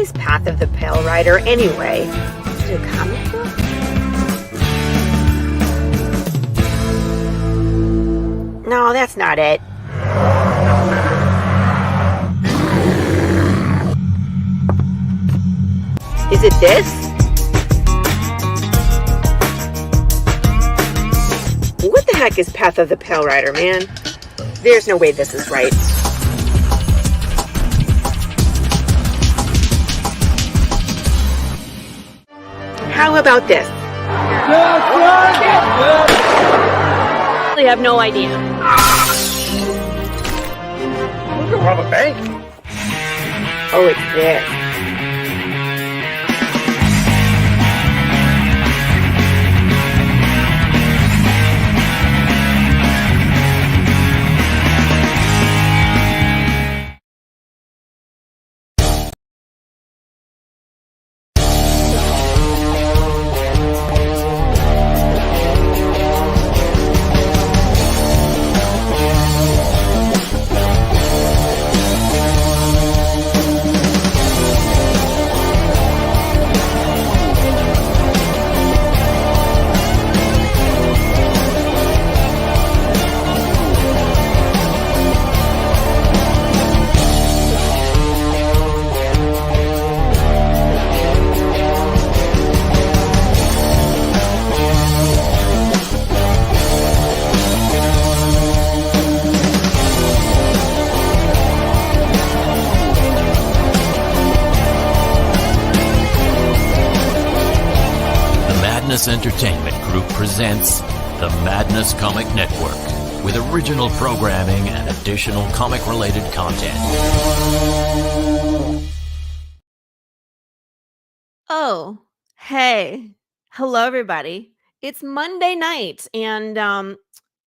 is Path of the Pale Rider anyway? Is it a comic book? No, that's not it. Is it this? What the heck is Path of the Pale Rider, man? There's no way this is right. How about this? I have no idea. We're gonna rob a bank. Oh, it's this. Entertainment Group presents the Madness Comic Network with original programming and additional comic-related content. Oh, hey. Hello, everybody. It's Monday night, and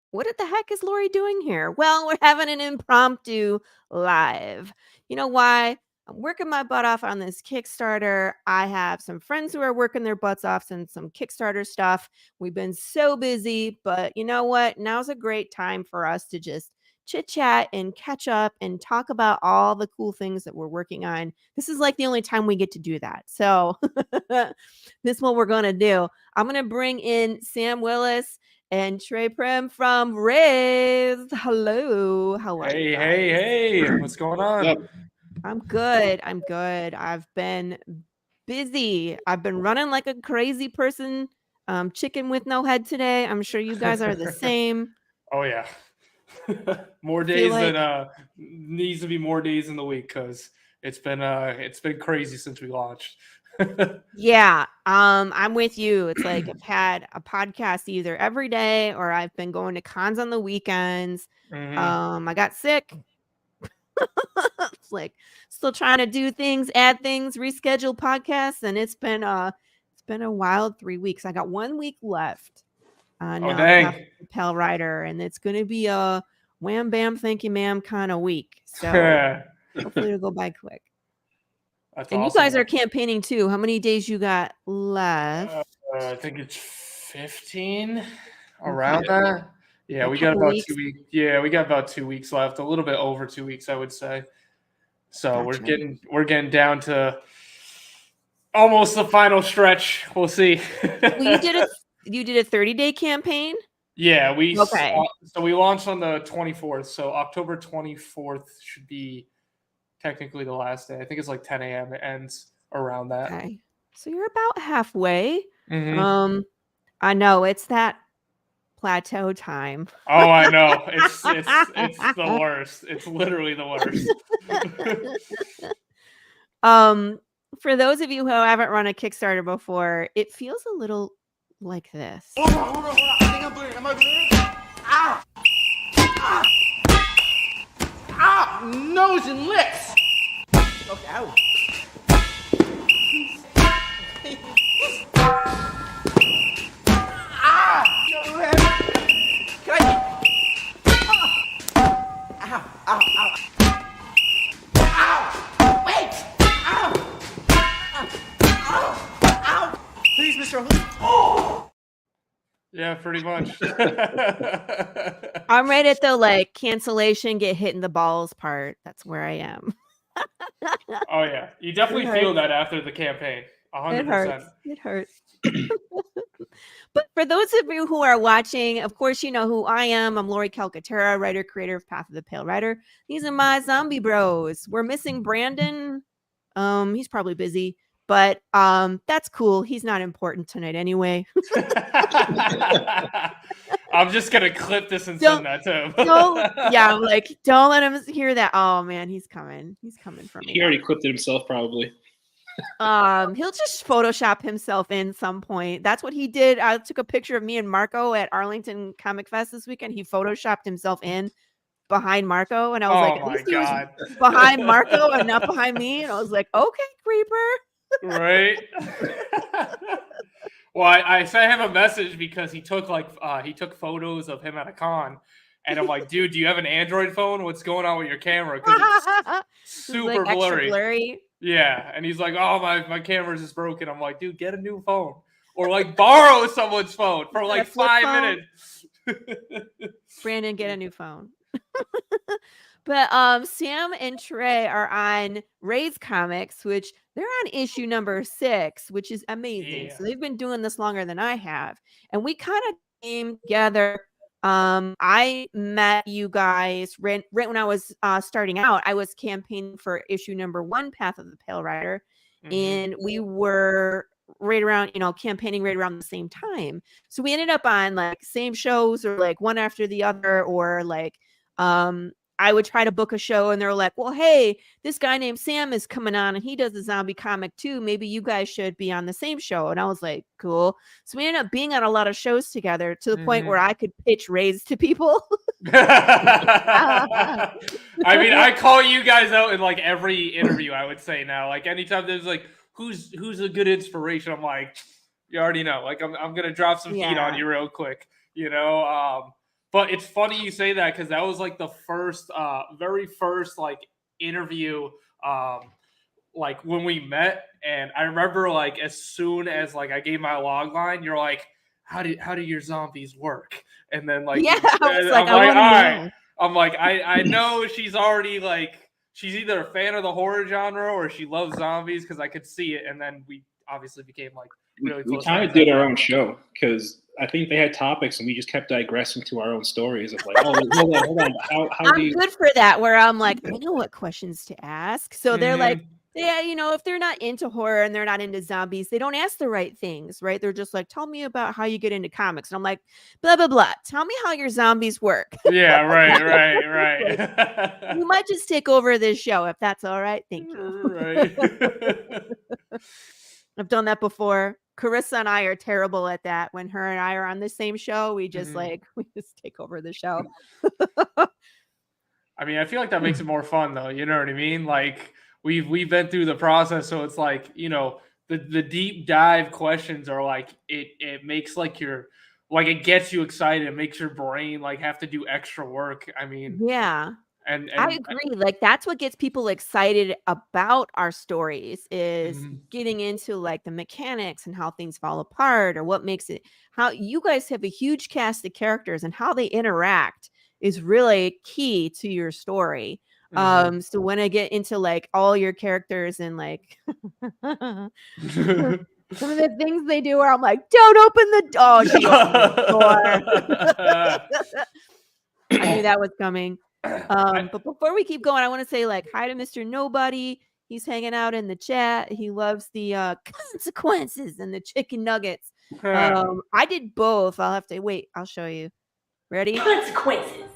what the heck is Lori doing here? Well, we're having an impromptu live. You know why? I'm working my butt off on this Kickstarter. I have some friends who are working their butts off on some Kickstarter stuff. We've been so busy, but you know what? Now's a great time for us to just chit chat and catch up and talk about all the cool things that we're working on. This is like the only time we get to do that. So this is what we're going to do. I'm going to bring in Sam Willis and Trey Prim from Raised. Hello. How are you guys? Hey. What's going on? I'm good. I've been busy. I've been running like a crazy person. Chicken with no head today. I'm sure you guys are the same. Oh, yeah. More days than needs to be more days in the week because it's been crazy since we launched. Yeah, I'm with you. It's like I've had a podcast either every day or I've been going to cons on the weekends. Mm-hmm. I got sick. It's like still trying to do things, add things, reschedule podcasts, and it's been a wild 3 weeks. I got 1 week left. Dang. Pale Rider, and it's gonna be a wham bam, thank you, ma'am kind of week. So hopefully it'll go by quick. That's and awesome. You guys are campaigning too. How many days you got left? I think it's 15 around that. Yeah, we got about 2 weeks. Yeah, we got about 2 weeks left. A little bit over 2 weeks, I would say. So Gotcha. we're getting down to almost the final stretch. We'll see. Well, you did a 30-day campaign? Yeah, okay. So we launched on the 24th. So October 24th should be technically the last day. I think it's like 10 a.m. It ends around that. Okay. So you're about halfway. Mm-hmm. I know it's that plateau time. Oh, I know. It's the worst. It's literally the worst. For those of you who haven't run a Kickstarter before, it feels a little like this. Hold on. I think I'm bleeding. Am I bleeding? Ah! Ah! Ah! Nose and lips! Okay, ow. Ah! Can I... Ow! Ow! Ow! Wait! Ow! Ow! Ow! Please, Mr. Oh! Yeah, pretty much. I'm right at the cancellation, get hit in the balls part. That's where I am. Oh yeah, you definitely It feel hurts. that after the campaign. It 100%. hurts. It hurts. But for those of you who are watching, of course, you know who I am. I'm Lori Calcaterra, writer, creator of Path of the Pale Rider. These are my zombie bros. We're missing Brandon. He's probably busy, but that's cool. He's not important tonight anyway. I'm just gonna clip this and Don't- send that to him. I'm like, don't let him hear that. Oh man, he's coming. He's coming for me. He already clipped it himself, probably. He'll just Photoshop himself in some point. That's what he did. I took a picture of me and Marco at Arlington Comic Fest this weekend. He Photoshopped himself in behind Marco, and I was like, Oh at my least he was god! behind Marco and not behind me. And I was like, okay, creeper. Right? Well, I sent him a message because he took photos of him at a con, and I'm like, dude, do you have an Android phone? What's going on with your camera? Because it's super Like extra blurry. blurry. Yeah, and he's like, oh my camera's just broken. I'm like, dude, get a new phone, or like borrow someone's phone for like flip 5 phone? minutes. Brandon, get a new phone. But Sam and Trey are on Ray's Comics, which they're on issue number 6, which is amazing. Yeah. So they've been doing this longer than I have. And we kind of came together. I met you guys right when I was starting out. I was campaigning for issue number 1, Path of the Pale Rider. And we were right around, campaigning right around the same time. So we ended up on like same shows or like one after the other, or like I would try to book a show and they're like, well, hey, this guy named Sam is coming on and he does a zombie comic too. Maybe you guys should be on the same show. And I was like, cool. So we ended up being on a lot of shows together to the point where I could pitch Rays to people. I mean, I call you guys out in like every interview, I would say now. Like anytime there's like, who's a good inspiration, I'm like, you already know. Like I'm gonna drop some heat on you real quick, But it's funny you say that because that was like the very first like interview, like when we met, and I remember like as soon as like I gave my log line, you're like, how do your zombies work? And then like, yeah, I was like, I'm like, all right. I'm like, I know she's already like, she's either a fan of the horror genre or she loves zombies because I could see it, and then we obviously became like really close. We kind of did our own show because I think they had topics and we just kept digressing to our own stories of like, oh, hold on. How I'm do you... good for that, where I'm like, I know what questions to ask. So they're like, yeah, if they're not into horror and they're not into zombies, they don't ask the right things, right? They're just like, tell me about how you get into comics. And I'm like, blah, blah, blah. Tell me how your zombies work. Yeah, right. You might just take over this show if that's all right. Thank you. Right. I've done that before. Carissa and I are terrible at that. When her and I are on the same show, we just we just take over the show. I mean, I feel like that makes it more fun though. You know what I mean? Like we've been through the process, so it's like, the deep dive questions are like it makes like it gets you excited. It makes your brain like have to do extra work. I mean, yeah. And I agree. Like that's what gets people excited about our stories is getting into like the mechanics and how things fall apart or what makes it. How you guys have a huge cast of characters and how they interact is really key to your story. So when I get into like all your characters and like some of the things they do where I'm like, don't open the door. She opened the door. I knew that was coming. But before we keep going, I want to say like hi to Mr. Nobody. He's hanging out in the chat. He loves the consequences and the chicken nuggets. I did both. I'll have to wait. I'll show you. Ready? Consequences.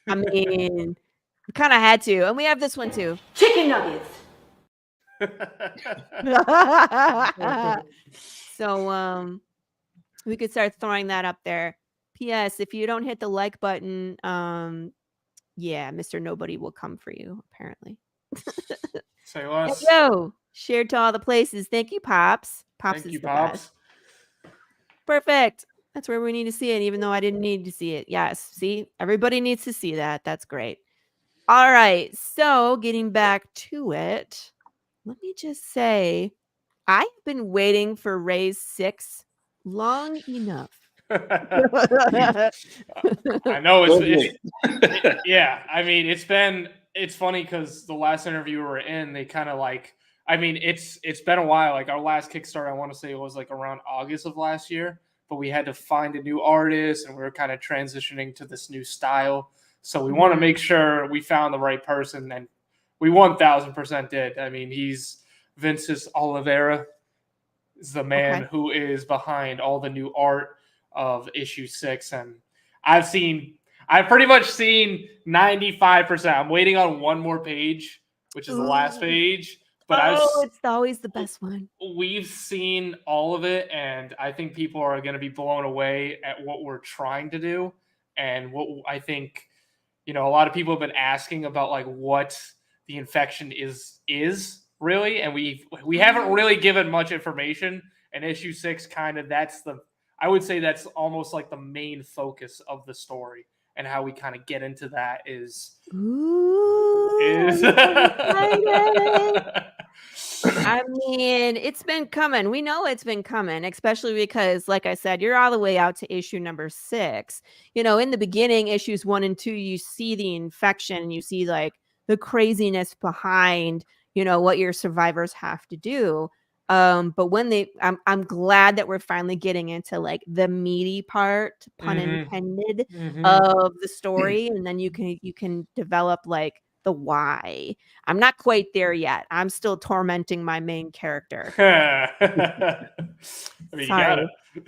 I mean, we kind of had to, and we have this one too. Chicken nuggets. So we could start throwing that up there. P.S. If you don't hit the like button, yeah, Mr. Nobody will come for you, apparently. Say less. Yo, shared to all the places. Thank you, Pops. Pops Thank is you, the Pops. best. Perfect. That's where we need to see it, even though I didn't need to see it. Yes, see? Everybody needs to see that. That's great. All right, so getting back to it, let me just say, I've been waiting for Ray's 6 long enough. I know it's yeah. I mean, it's been it's funny because the last interview we were in, they kind of like, I mean, it's been a while. Like our last Kickstarter, I want to say it was like around August of last year, but we had to find a new artist and we were kind of transitioning to this new style. So we want to make sure we found the right person, and we 1000% did. I mean, Vince's Oliveira is the man who is behind all the new art of issue 6. And I've pretty much seen 95%. I'm waiting on one more page, which is the last page. But it's always the best one. We've seen all of it, and I think people are going to be blown away at what we're trying to do. And what I think, a lot of people have been asking about like what the infection is really, and we haven't really given much information. And issue 6 I would say that's almost like the main focus of the story, and how we kind of get into that is I mean, it's been coming. We know it's been coming, especially because, like I said, you're all the way out to issue number 6. In the beginning, issues 1 and 2, you see the infection and you see like the craziness behind, what your survivors have to do. But when I'm glad that we're finally getting into like the meaty part, pun intended, of the story, and then you can develop like the why. I'm not quite there yet. I'm still tormenting my main character. I mean, Sorry. You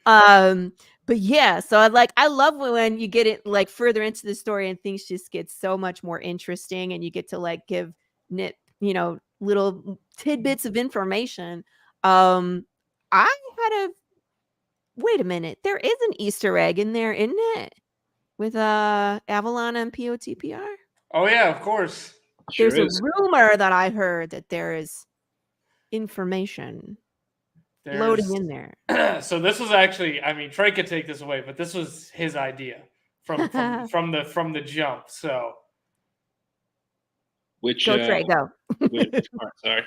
gotta. But yeah, so I love when you get it like further into the story and things just get so much more interesting, and you get to like give little tidbits of information. I had wait a minute, there is an Easter egg in there, isn't it? With Avalon and POTPR? Oh yeah, of course. There's a rumor that I heard that there is information loading in there. So this was actually, I mean, Trey could take this away, but this was his idea from the jump. So which go Trey, go. Which part? Sorry.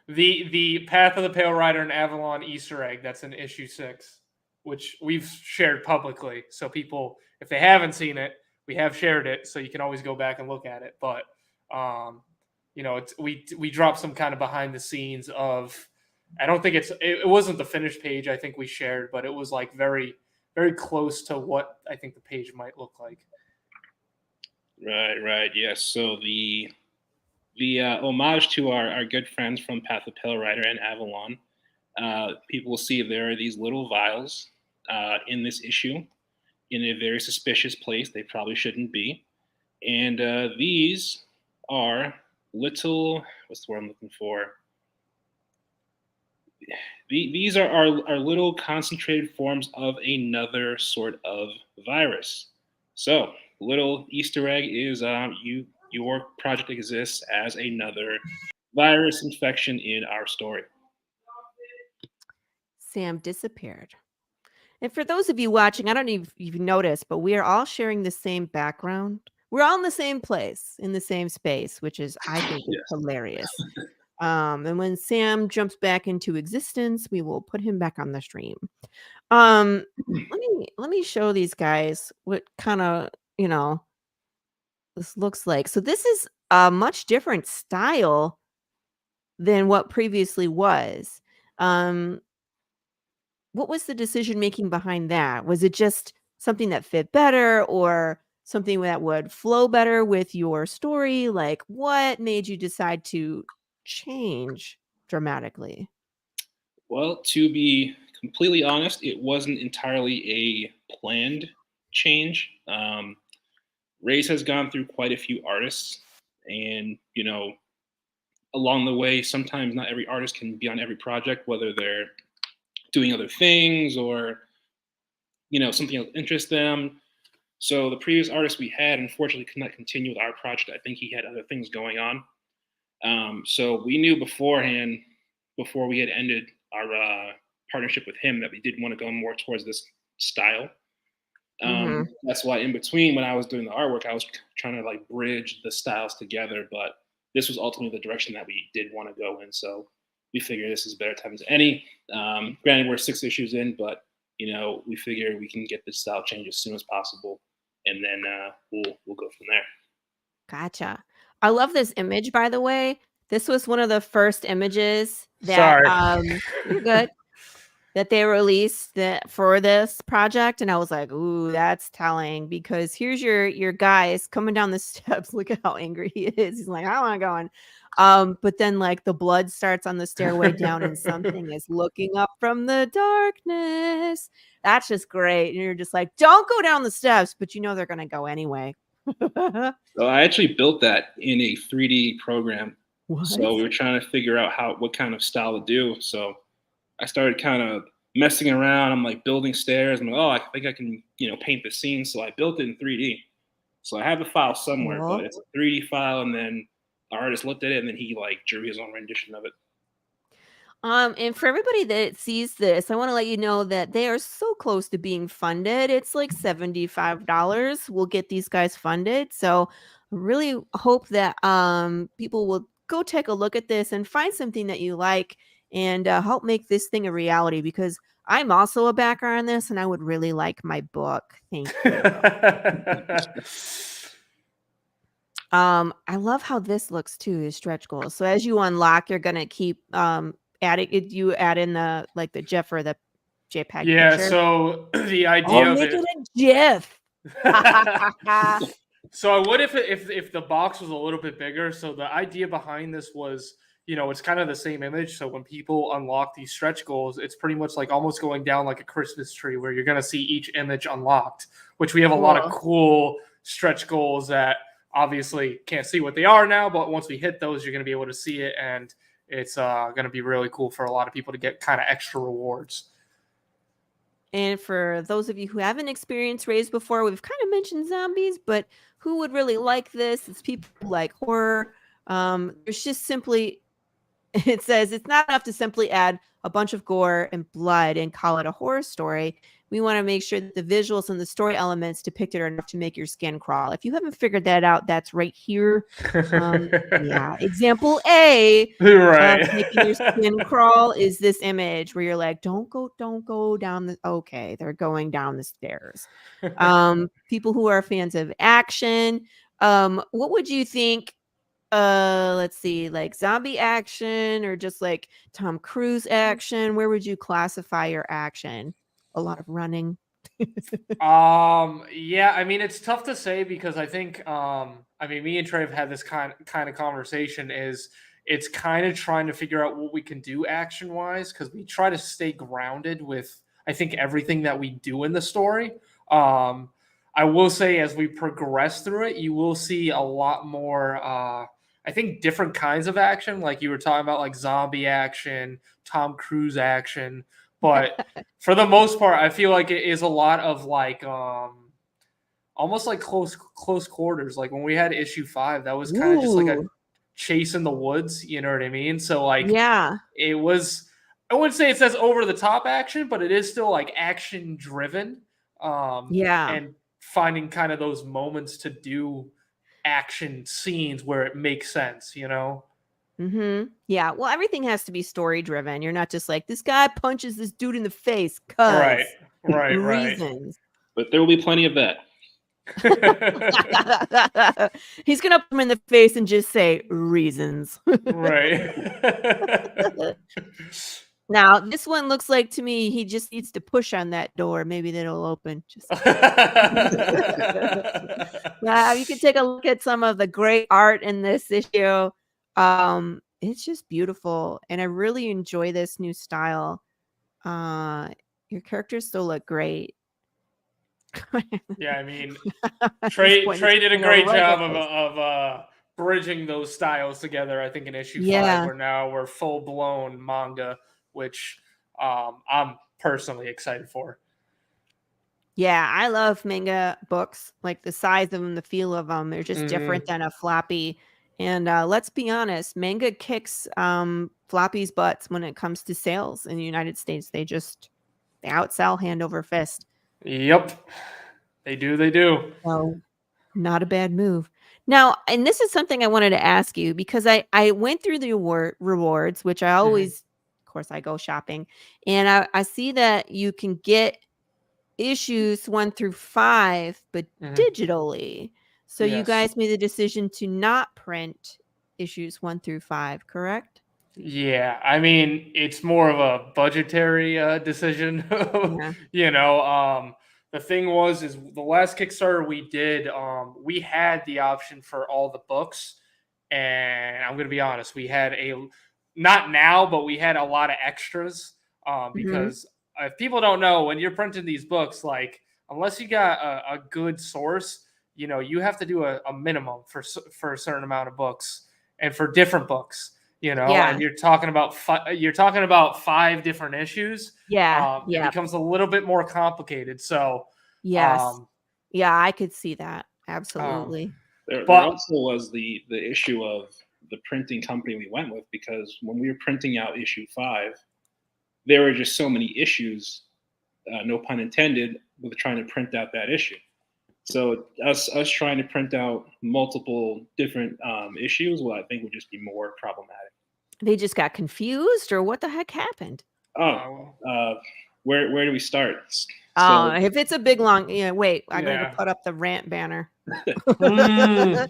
The Path of the Pale Rider and Avalon Easter egg that's in issue 6, which we've shared publicly. So people, if they haven't seen it, we have shared it, so you can always go back and look at it. But we dropped some kind of behind the scenes of, I don't think it wasn't the finished page I think we shared, but it was like very, very close to what I think the page might look like. Right. Yes. So the homage to our good friends from Path of Pale Rider and Avalon, people will see there are these little vials in this issue in a very suspicious place they probably shouldn't be. And these are little, what's the word I'm looking for? These are our little concentrated forms of another sort of virus. So, little Easter egg is your project exists as another virus infection in our story. Sam disappeared. And for those of you watching, I don't know if you've noticed, but we are all sharing the same background. We're all in the same place, in the same space, which is, I think, is hilarious. And when Sam jumps back into existence, we will put him back on the stream. Let me show these guys what kind of, this looks like. So this is a much different style than what previously was. What was the decision making behind that? Was it just something that fit better, or something that would flow better with your story? Like, what made you decide to change dramatically? Well, to be completely honest, it wasn't entirely a planned change. Race has gone through quite a few artists, and along the way, sometimes not every artist can be on every project, whether they're doing other things or something else interests them. So the previous artist we had, unfortunately, could not continue with our project. I think he had other things going on. So we knew beforehand, before we had ended our partnership with him, that we did want to go more towards this style. That's why in between, when I was doing the artwork, I was trying to like bridge the styles together, but this was ultimately the direction that we did want to go in. So we figured this is better time than any. Granted, we're 6 issues in, but we figure we can get this style change as soon as possible, and then we'll go from there. Gotcha. I love this image, by the way. This was one of the first images that Sorry. you're good. That they released that for this project, and I was like, "Ooh, that's telling," because here's your guys coming down the steps. Look at how angry he is. He's like, "I wanna go in." But then, like, the blood starts on the stairway down, and something is looking up from the darkness. That's just great, and you're just like, "Don't go down the steps," but you know they're gonna go anyway. So I actually built that in a 3D program. So What? we were trying to figure out what kind of style to do. So I started kind of messing around. I'm like building stairs. I'm like, oh, I think I can, paint the scene. So I built it in 3D. So I have the file somewhere, but Cool. it's a 3D file. And then the artist looked at it and then he like drew his own rendition of it. And for everybody that sees this, I want to let you know that they are so close to being funded. It's like $75 will get these guys funded. So I really hope that people will go take a look at this and find something that you like and help make this thing a reality because I'm also a backer on this and I would really like my book. Thank you. I love how this looks too, is stretch goals. So as you unlock, you're gonna keep adding it. You add in the like the GIF or the JPEG Yeah, picture. so the Oh, idea of make it. it a GIF. So I would if the box was a little bit bigger. So the idea behind this was, it's kind of the same image. So when people unlock these stretch goals, it's pretty much like almost going down like a Christmas tree where you're gonna see each image unlocked, which we have a lot of Cool. cool stretch goals that obviously can't see what they are now, but once we hit those, you're gonna be able to see it, and it's gonna be really cool for a lot of people to get kind of extra rewards. And for those of you who haven't experienced Raised before, we've kind of mentioned zombies, but who would really like this? It's people who like horror. There's just simply it says it's not enough to simply add a bunch of gore and blood and call it a horror story. We want to make sure that the visuals and the story elements depicted are enough to make your skin crawl. If you haven't figured that out, that's right here. Yeah. Example A of making your skin Right. crawl is this image where you're like, don't go down the okay, they're going down the stairs. People who are fans of action, what would you think let's see, like zombie action or just like Tom Cruise action? Where would you classify your action? A lot of running. Yeah, I mean it's tough to say because I think I mean me and Trey have had this kind of conversation is it's kind of trying to figure out what we can do action wise because we try to stay grounded with I think everything that we do in the story. Um I will say as we progress through it, you will see a lot more I think different kinds of action, like you were talking about like zombie action, Tom Cruise action, but for the most part, I feel like it is a lot of like almost like close quarters. Like when we had issue 5, that was kind of just like a Ooh, chase in the woods, you know what I mean? So like yeah, it was I wouldn't say it says over the top action, but it is still like action driven. yeah. And finding kind of those moments to do action scenes where it makes sense, you know? Yeah. Well, everything has to be story driven. You're not just like this guy punches this dude in the face Right. cuz Right. reasons. But there will be plenty of that. He's gonna put him in the face and just say reasons. Right. Now, this one looks like to me he just needs to push on that door. Maybe that'll open. Just yeah, you can take a look at some of the great art in this issue. It's just beautiful, and I really enjoy this new style. Uh, your characters still look great. Yeah, I mean, At this Trey point, this did a thing great roller job coaster. of bridging those styles together. I think in issue 5, Yeah. where now we're full blown manga, which I'm personally excited for. Yeah, I love manga books, like the size of them, the feel of them. They're just different than a floppy. And let's be honest, manga kicks floppy's butts when it comes to sales in the United States. They outsell hand over fist. Yep, they do. They do. So not a bad move. Now, and this is something I wanted to ask you because I went through the rewards, which I Mhm. always course, I go shopping, and I see that you can get issues 1 through 5, but Mhm. digitally. So you Yes. guys made the decision to not print issues 1 through 5, correct? Yeah, I mean, it's more of a budgetary decision. Yeah. You know, the thing was, is the last Kickstarter we did, we had the option for all the books, and I'm gonna be honest, we had not now, but we had a lot of extras. Mhm. Because if people don't know, when you're printing these books, like unless you got a good source, you have to do a minimum for a certain amount of books, and for different books. Yeah. And you're talking about 5 different issues. Yeah. It Yep. becomes a little bit more complicated. So, Yes. um, Yeah, I could see that. um, Absolutely. There but also was the issue of the printing company we went with, because when we were printing out issue 5, there were just so many issues, no pun intended, with trying to print out that issue. So us trying to print out multiple different issues, well, I think would just be more problematic. They just got confused, or what the heck happened? Oh, where do we start? Oh, So if it's a big long, wait, I'm going to yeah, put up the rant banner. mm,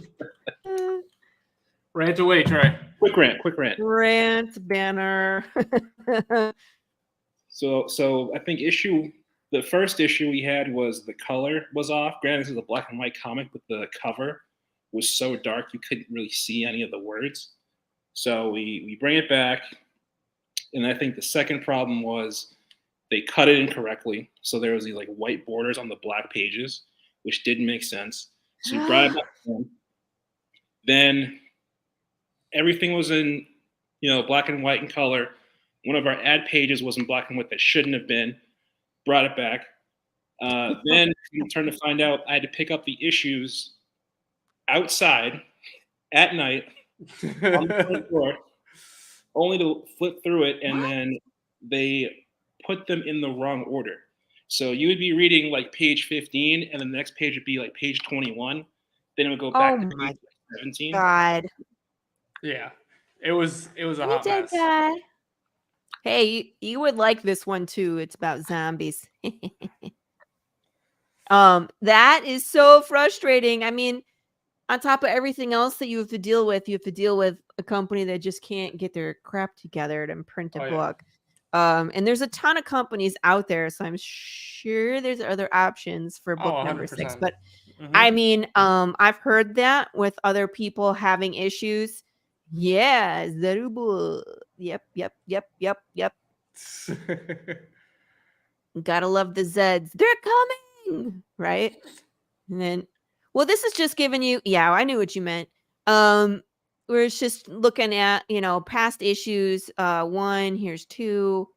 rant away, Trey. quick rant. Rant banner. So I think the first issue we had was the color was off. Granted, this is a black and white comic, but the cover was so dark you couldn't really see any of the words. So we bring it back, and I think the second problem was they cut it incorrectly. So there was these like white borders on the black pages, which didn't make sense. So we brought it back to them. Then everything was in black and white and color. One of our ad pages was in black and white that shouldn't have been. Brought it back. Then we turned to find out I had to pick up the issues outside at night on the front door, only to flip through it, and then they put them in the wrong order. So you would be reading like page 15, and the next page would be like page 21. Then it would go back Oh to my page 17. God. Yeah, it was a You hot did mess. that. Hey, you would like this one too. It's about zombies. That is so frustrating. I mean, on top of everything else that you have to deal with, you have to deal with a company that just can't get their crap together to print a Oh, yeah. book. And there's a ton of companies out there, so I'm sure there's other options for book Oh, number 6. 100%. But Mhm. I mean, I've heard that with other people having issues. Yeah, Zerubbabel. Yep. Gotta love the Zeds. They're coming, right? And then, well, this is just giving you, yeah, I knew what you meant. Where it's just looking at, past issues. 1, here's 2,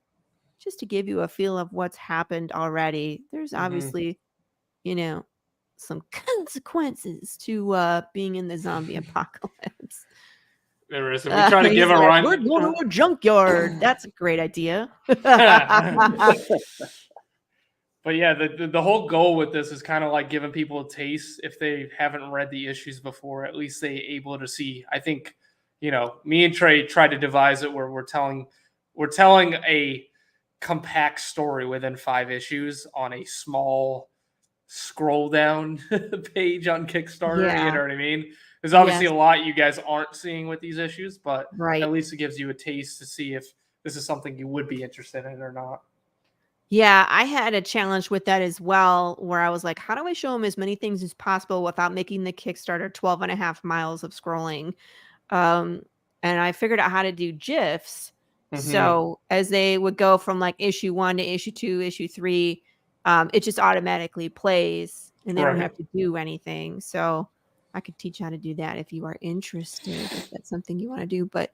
just to give you a feel of what's happened already. There's Mhm. obviously, some consequences to being in the zombie apocalypse. There is. And we try to He's give a like, run. we're going to a junkyard. That's a great idea. But yeah, the whole goal with this is kind of like giving people a taste if they haven't read the issues before. At least they able to see. I think, me and Trey tried to devise it where we're telling a compact story within 5 issues on a small scroll down page on Kickstarter. You Yeah. know what I mean? There's obviously Yes. a lot you guys aren't seeing with these issues, but Right. at least it gives you a taste to see if this is something you would be interested in or not. Yeah, I had a challenge with that as well, where I was like, how do I show them as many things as possible without making the Kickstarter 12 and a half miles of scrolling? Um, and I figured out how to do GIFs. Mhm. So as they would go from like issue 1 to issue 2, issue 3, it just automatically plays and they don't Right. have to do anything. So I could teach how to do that if you are interested, if that's something you want to do. But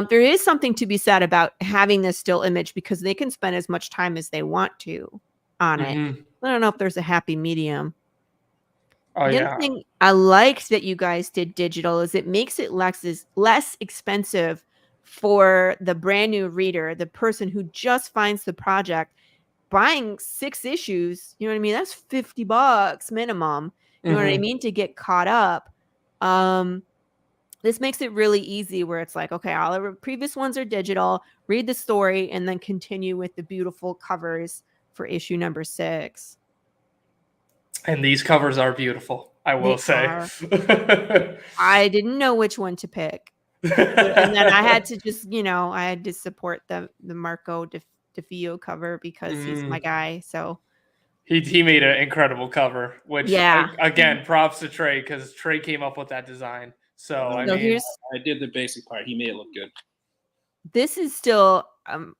there is something to be said about having this still image because they can spend as much time as they want to on it. Mhm. I don't know if there's a happy medium. Oh The other yeah. thing I liked that you guys did digital is it makes it less expensive for the brand new reader, the person who just finds the project. Buying 6 issues, you know what I mean? That's $50 minimum. You know what I Mhm. mean? To get caught up. this makes it really easy where it's like, okay, all the previous ones are digital, read the story, and then continue with the beautiful covers for issue number 6. And these covers are beautiful, I will say. I didn't know which one to pick. And then I had to just, I had to support the Marco DeFeo cover because he's my guy. So he made an incredible cover, which again, props to Trey because Trey came up with that design. So I did the basic part. He made it look good. This is still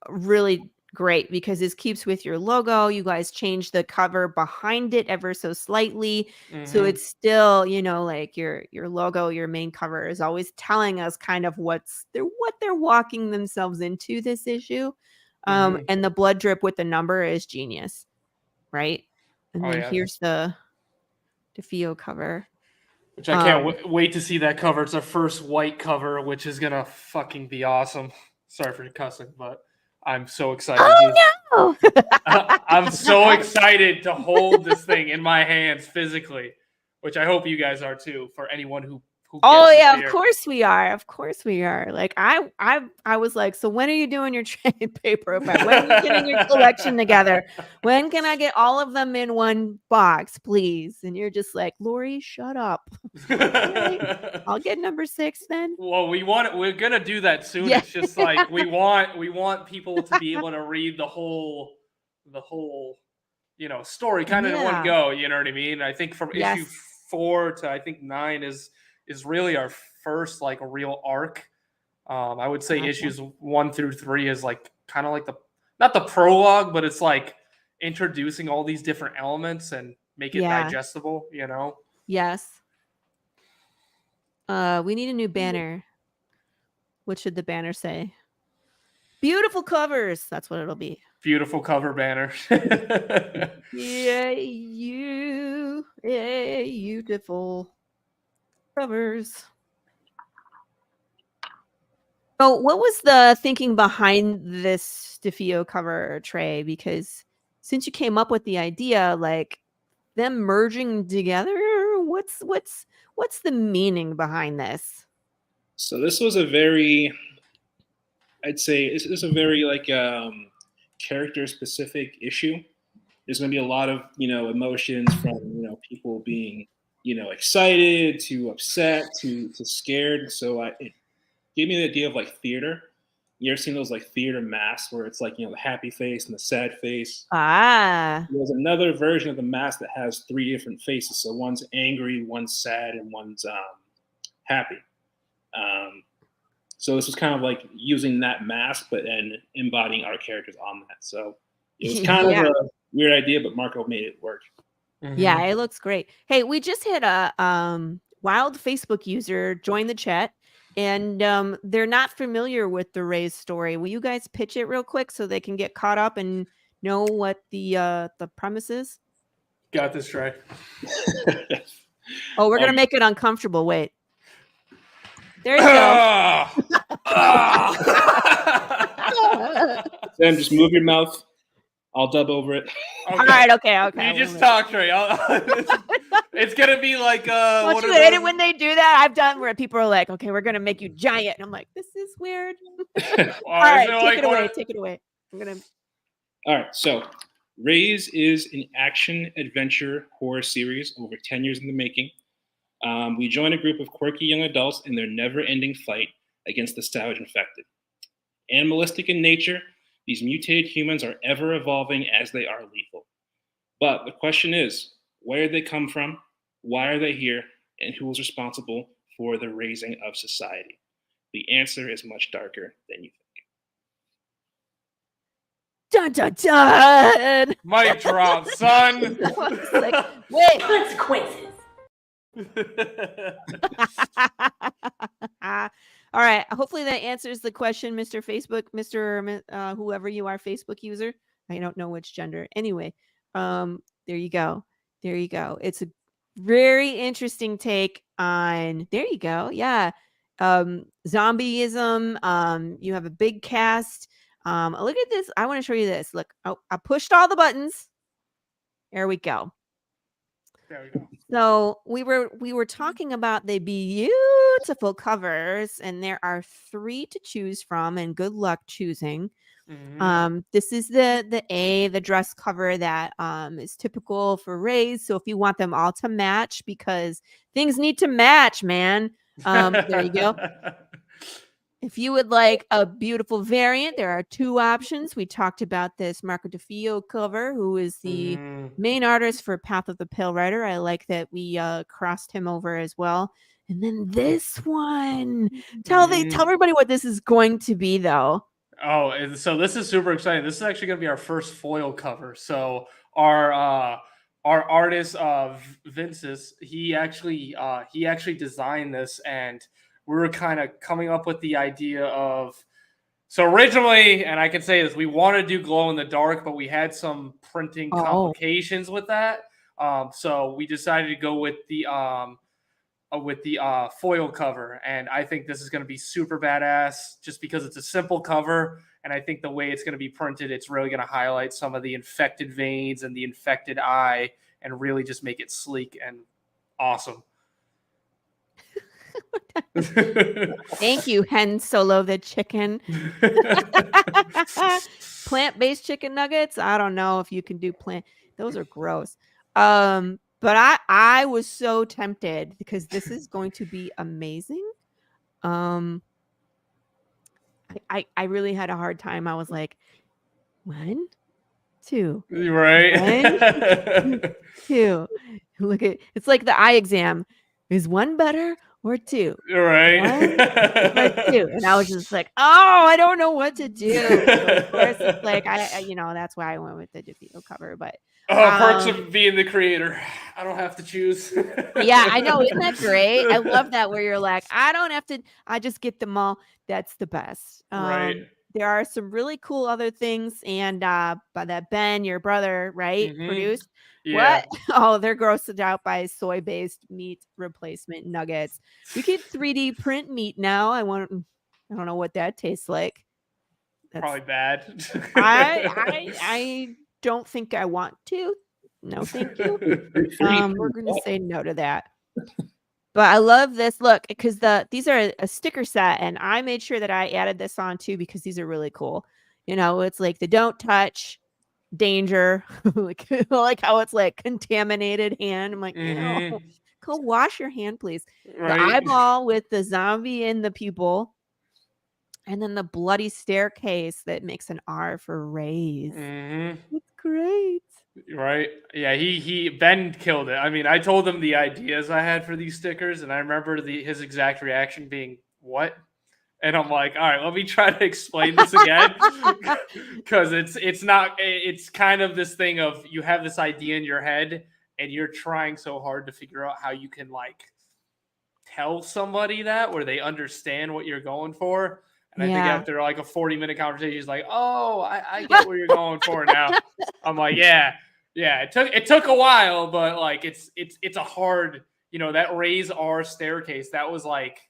really great because this keeps with your logo. You guys changed the cover behind it ever so slightly. So it's still, like your logo, your main cover is always telling us kind of what they're walking themselves into this issue. And the blood drip with the number is genius, right? And then here's the DeFeo cover. Which I can't wait to see that cover. It's our first white cover, which is going to fucking be awesome. Sorry for cussing, but I'm so excited. Oh, no! I'm so excited to hold this thing in my hands physically, which I hope you guys are too, for anyone who oh yeah, of course we are. Of course we are. Like I was like, so when are you doing your trade paperback? When are you getting your collection together? When can I get all of them in one box, please? And you're just like, Lori, shut up. Right, I'll get number 6 then. Well, we're gonna do that soon. Yeah. It's just like we want people to be able to read the whole story kind of in one go. You know what I mean? I think from issue 4 to I think 9 is really our first like a real arc. I would say issues 1 through 3 is like kind of like not the prologue, but it's like introducing all these different elements and make it digestible, Yes. We need a new banner. What should the banner say? Beautiful covers. That's what it'll be. Beautiful cover banner. Beautiful covers. So what was the thinking behind this DeFeo cover, Trey? Because since you came up with the idea, like them merging together, what's the meaning behind this? So this was a very, I'd say this is a very like character specific issue. There's going to be a lot of, emotions from, people being, excited to upset to scared. So it gave me the idea of like theater. You ever seen those like theater masks where it's like, the happy face and the sad face? There's another version of the mask that has 3 different faces. So one's angry, one's sad, and one's happy. So this was kind of like using that mask, but then embodying our characters on that. So it was kind of a weird idea, but Marco made it work. Yeah, it looks great. Hey, we just had a wild Facebook user join the chat, and they're not familiar with the Ray's story. Will you guys pitch it real quick so they can get caught up and know what the premise is? Got this, Trey. Oh, we're gonna make it uncomfortable. Wait. There you go. Sam, just move your mouth. I'll dub over it. Okay. All right, okay. You just talk, Trey. It's gonna be like don't you hate it when they do that? I've done where people are like, okay, we're gonna make you giant. And I'm like, this is weird. All right, take it away. All right, so Raise is an action adventure horror series over 10 years in the making. We join a group of quirky young adults in their never-ending fight against the savage infected. Animalistic in nature, these mutated humans are ever evolving as they are lethal. But the question is, where did they come from? Why are they here? And who is responsible for the raising of society? The answer is much darker than you think. Dun, dun, dun. Mic drop, son. Like, wait. Consequences. All right. Hopefully that answers the question, Mr. Facebook, Mr. Whoever you are, Facebook user. I don't know which gender. Anyway, there you go. It's a very interesting take on. There you go. Yeah, zombieism. You have a big cast. Look at this. I want to show you this. Look, I pushed all the buttons. There we go. So we were talking about the beautiful covers, and there are 3 to choose from, and good luck choosing. This is the dress cover that is typical for Rays. So if you want them all to match, because things need to match, man. There you go. If you would like a beautiful variant, there are 2 options. We talked about this Marco DeFio cover, who is the main artist for Path of the Pale Rider. I like that we crossed him over as well. And then this one. Tell everybody what this is going to be, though. Oh, and so this is super exciting. This is actually going to be our first foil cover. So our artist Vince's, he actually designed this, and we were kind of coming up with the idea of, so originally, and I can say this, we wanted to do glow in the dark, but we had some printing complications with that. So we decided to go with the foil cover, and I think this is going to be super badass just because it's a simple cover, and I think the way it's going to be printed, it's really going to highlight some of the infected veins and the infected eye and really just make it sleek and awesome. Thank you, Hen Solo the chicken. Plant-based chicken nuggets. I don't know if you can do those are gross. But I was so tempted because this is going to be amazing. I really had a hard time. I was like, 1, 2. Right. 1, 2. Look at it's like the eye exam. Is 1 better or 2? Right. 1 or 2. And I was just like, oh, I don't know what to do. So of course, it's like I that's why I went with the DeVito cover. But perks of being the creator. I don't have to choose. Yeah, I know. Isn't that great? I love that, where you're like, I don't have to, I just get them all. That's the best. Right. There are some really cool other things, and by that Ben, your brother, right, produced. Yeah. What? Oh, they're grossed out by soy-based meat replacement nuggets. We can 3D print meat now. I don't know what that tastes like. That's probably bad. I don't think I want to. No, thank you. We're going to say no to that. But I love this. Look, because these are a sticker set, and I made sure that I added this on too because these are really cool. It's like the don't touch, danger, like how it's like contaminated hand. I'm like, ew, go wash your hand, please. Right. The eyeball with the zombie in the pupil, and then the bloody staircase that makes an R for Rays. It's great. Right. Yeah, Ben killed it. I mean, I told him the ideas I had for these stickers, and I remember his exact reaction being, "What?" And I'm like, "All right, let me try to explain this again." Because it's kind of this thing of, you have this idea in your head and you're trying so hard to figure out how you can like tell somebody that, where they understand what you're going for. And I think after like a 40-minute conversation, he's like, "Oh, I get what you're going for now." I'm like, yeah. It took a while, but like it's a hard, that Rays R staircase, that was like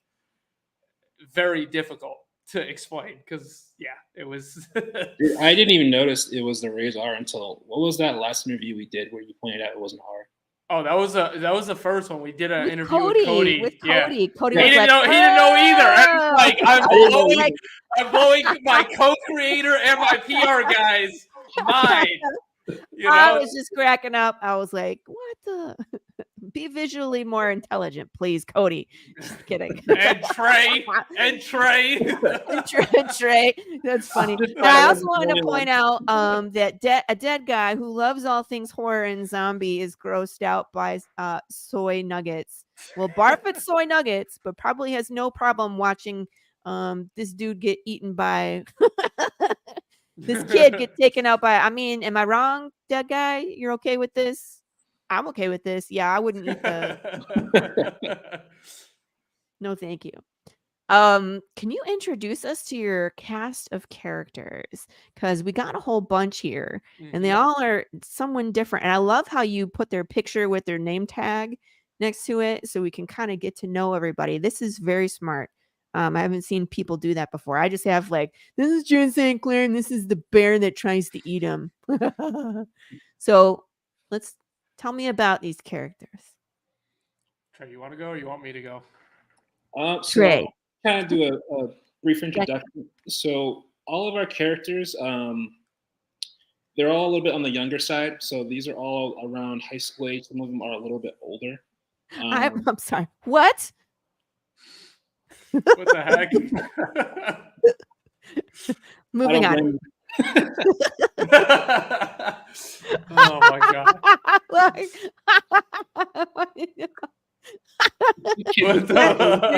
very difficult to explain because it was. Dude, I didn't even notice it was the Rays R until, what was that last interview we did where you pointed out it wasn't R? Oh, that was the first one. We did an interview with Cody. Cody he didn't know either. I'm blowing my co-creator and my PR guys mind. I was just cracking up. I was like, what the? Be visually more intelligent, please, Cody. Just kidding. And Trey. Trey. That's funny. And I also wanted to point out that a dead guy who loves all things horror and zombie is grossed out by soy nuggets. Well, barf at soy nuggets, but probably has no problem watching this dude get eaten by this kid get taken out by. I mean, am I wrong, dead guy? You're okay with this? I'm okay with this. Yeah, I wouldn't eat the. No, thank you. Can you introduce us to your cast of characters? Because we got a whole bunch here, and they all are someone different. And I love how you put their picture with their name tag next to it, so we can kind of get to know everybody. This is very smart. I haven't seen people do that before. I just have like, this is Jen St. Clair, and this is the bear that tries to eat him. So let's tell me about these characters. Trey, you want to go or you want me to go? So Trey. kind of do a brief introduction. So all of our characters, they're all a little bit on the younger side. So these are all around high school age. Some of them are a little bit older. I'm sorry. What? What the heck? Moving on. blame Oh my god. What the-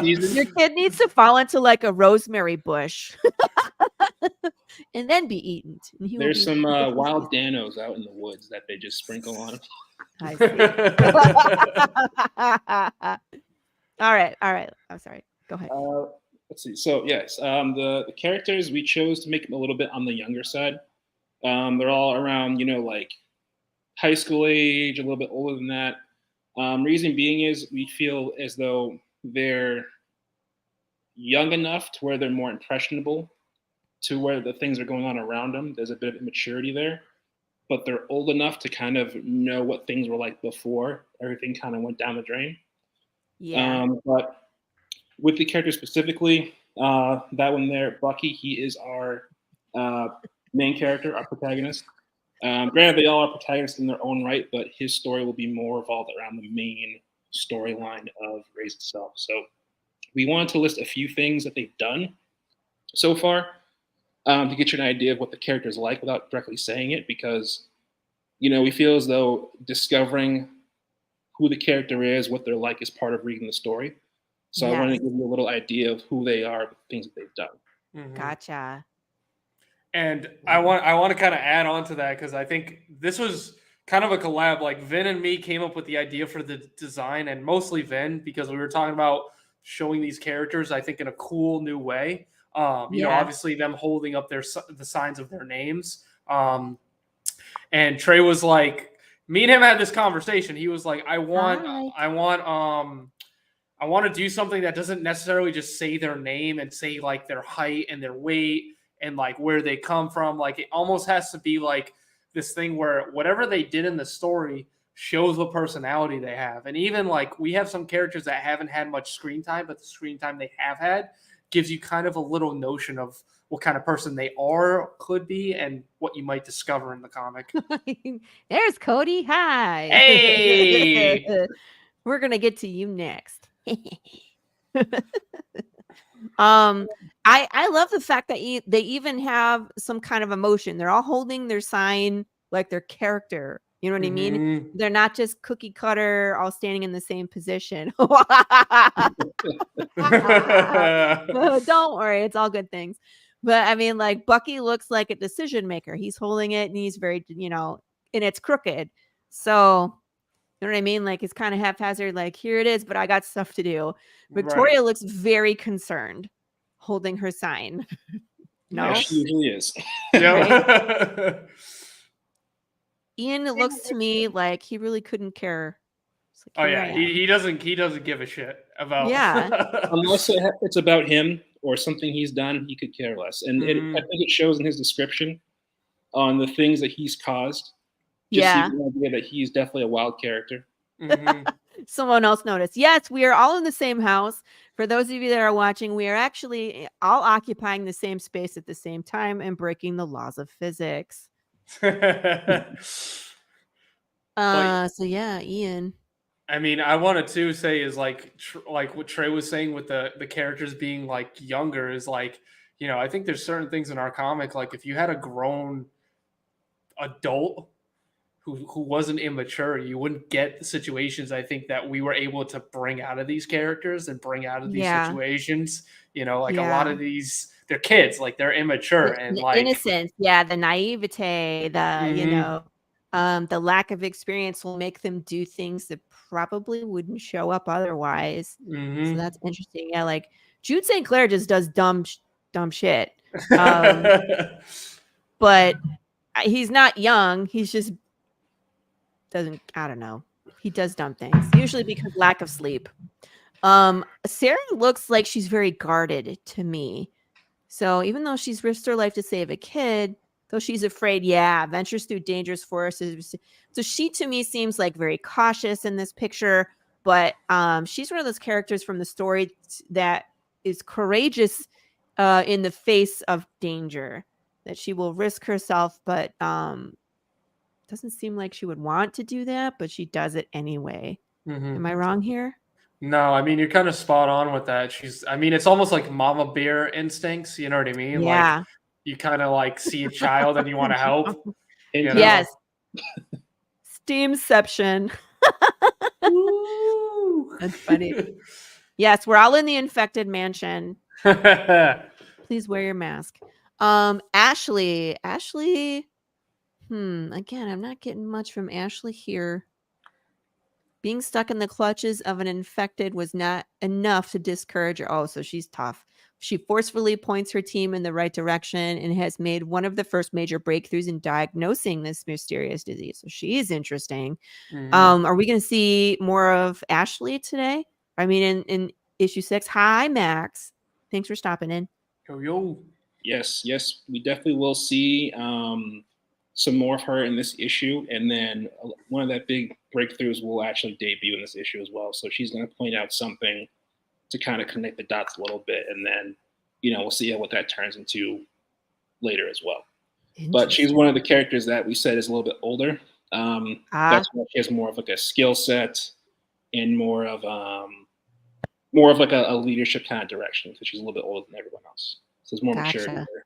Your kid needs to fall into like a rosemary bush and then be eaten. And he will There's be- some wild danos out in the woods that they just sprinkle on. I see. All right. I'm sorry. Go ahead. Let's see. So yes, the characters we chose to make them a little bit on the younger side. They're all around, like high school age, a little bit older than that. Reason being is we feel as though they're young enough to where they're more impressionable to where the things are going on around them. There's a bit of immaturity there, but they're old enough to kind of know what things were like before everything kind of went down the drain. Yeah. But with the character specifically, that one there, Bucky, he is our main character, our protagonist. Granted, they all are protagonists in their own right, but his story will be more revolved around the main storyline of Race itself. So we wanted to list a few things that they've done so far to get you an idea of what the character is like without directly saying it, because, we feel as though discovering who the character is, what they're like, is part of reading the story. So I wanted to give you a little idea of who they are, the things that they've done. Mhm. Gotcha. And I want to kind of add on to that because I think this was kind of a collab. Like Vin and me came up with the idea for the design, and mostly Vin, because we were talking about showing these characters, I think, in a cool new way. Obviously them holding up the signs of their names. And Trey was like, me and him had this conversation. He was like, I want to do something that doesn't necessarily just say their name and say like their height and their weight and like where they come from. Like it almost has to be like this thing where whatever they did in the story shows what personality they have. And even like we have some characters that haven't had much screen time, but the screen time they have had gives you kind of a little notion of what kind of person they are, could be, and what you might discover in the comic. There's Cody. Hi. Hey! We're going to get to you next. I love the fact that they even have some kind of emotion. They're all holding their sign like their character. You know what I mean? They're not just cookie cutter, all standing in the same position. Don't worry, it's all good things. But I mean, like Bucky looks like a decision maker. He's holding it and he's very, and it's crooked. So you know what I mean? Like it's kind of haphazard, like here it is, but I got stuff to do. Victoria looks very concerned holding her sign. No, Yeah, she usually is. Yeah. Ian, it looks to me like he really couldn't care. Oh yeah, he doesn't give a shit about. Yeah. Unless it's about him or something he's done, he could care less. And I think it shows in his description on the things that he's caused. Just so you can idea that he's definitely a wild character. Someone else noticed. Yes, we are all in the same house. For those of you that are watching, we are actually all occupying the same space at the same time and breaking the laws of physics. So yeah, Ian. I mean, I wanted to say is like what Trey was saying with the characters being like younger is like, I think there's certain things in our comic, like if you had a grown adult who wasn't immature, you wouldn't get the situations I think that we were able to bring out of these characters and bring out of these situations. A lot of these, they're kids, like they're immature and like innocence. Yeah, the naivete, the the lack of experience will make them do things that probably wouldn't show up otherwise. So that's interesting. Yeah, like Jude St. Clair just does dumb shit. But he's not young. He's just I don't know. He does dumb things, usually because lack of sleep. Sarah looks like she's very guarded to me. So even though she's risked her life to save a kid, though she's afraid, ventures through dangerous forests. So she to me seems like very cautious in this picture. but she's one of those characters from the story that is courageous in the face of danger, that she will risk herself, but doesn't seem like she would want to do that, but she does it anyway. Am I wrong here? No, I mean, you're kind of spot on with that. It's almost like mama bear instincts. You know what I mean? Like, Yeah. you kind of like see a child and you want to help. You know? Yes. Steamception. That's funny. Yes, we're all in the infected mansion. Please wear your mask. Ashley. Again, I'm not getting much from Ashley here. Being stuck in the clutches of an infected was not enough to discourage her. Oh, so she's tough. She forcefully points her team in the right direction and has made one of the first major breakthroughs in diagnosing this mysterious disease. So she is interesting. Are we going to see more of Ashley today? I mean, in issue 6. Hi, Max. Thanks for stopping in. Yo. Yes, we definitely will see some more of her in this issue, and then one of that big breakthroughs will actually debut in this issue as well. So she's going to point out something to kind of connect the dots a little bit, and then we'll see what that turns into later as well. But she's one of the characters that we said is a little bit older. That's why she has more of like a skill set and more of like a leadership kind of direction, because she's a little bit older than everyone else. So there's more maturity there.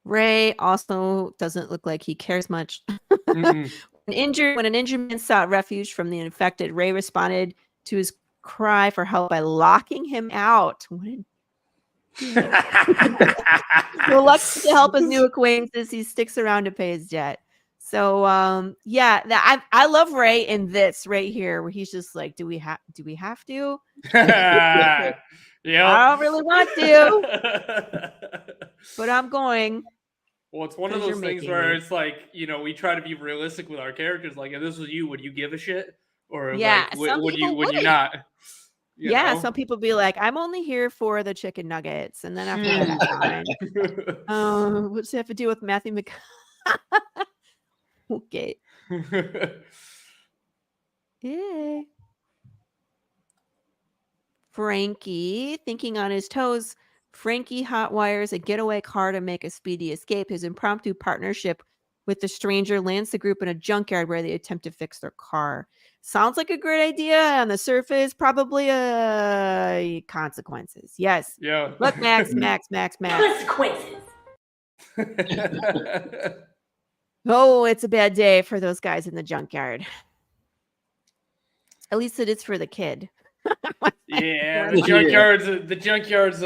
Ray also doesn't look like he cares much. When an injured man sought refuge from the infected, Ray responded to his cry for help by locking him out. Reluctant to help his new acquaintances, he sticks around to pay his debt. So I love Ray in this right here, where he's just like, do we have to? I don't really want to, but I'm going. Well, it's one of those things where it's like, we try to be realistic with our characters. Like, if this was you, would you give a shit? Or like, would you not? Some people be like, I'm only here for the chicken nuggets, and then after that, it's fine. We'll just have to deal with Matthew Okay. Yeah. Frankie, thinking on his toes, Frankie hotwires a getaway car to make a speedy escape. His impromptu partnership with the stranger lands the group in a junkyard where they attempt to fix their car. Sounds like a great idea on the surface. Probably consequences. Yes. Yeah. Look, Max. Consequences. Oh, it's a bad day for those guys in the junkyard. At least it is for the kid. Yeah, the junkyard's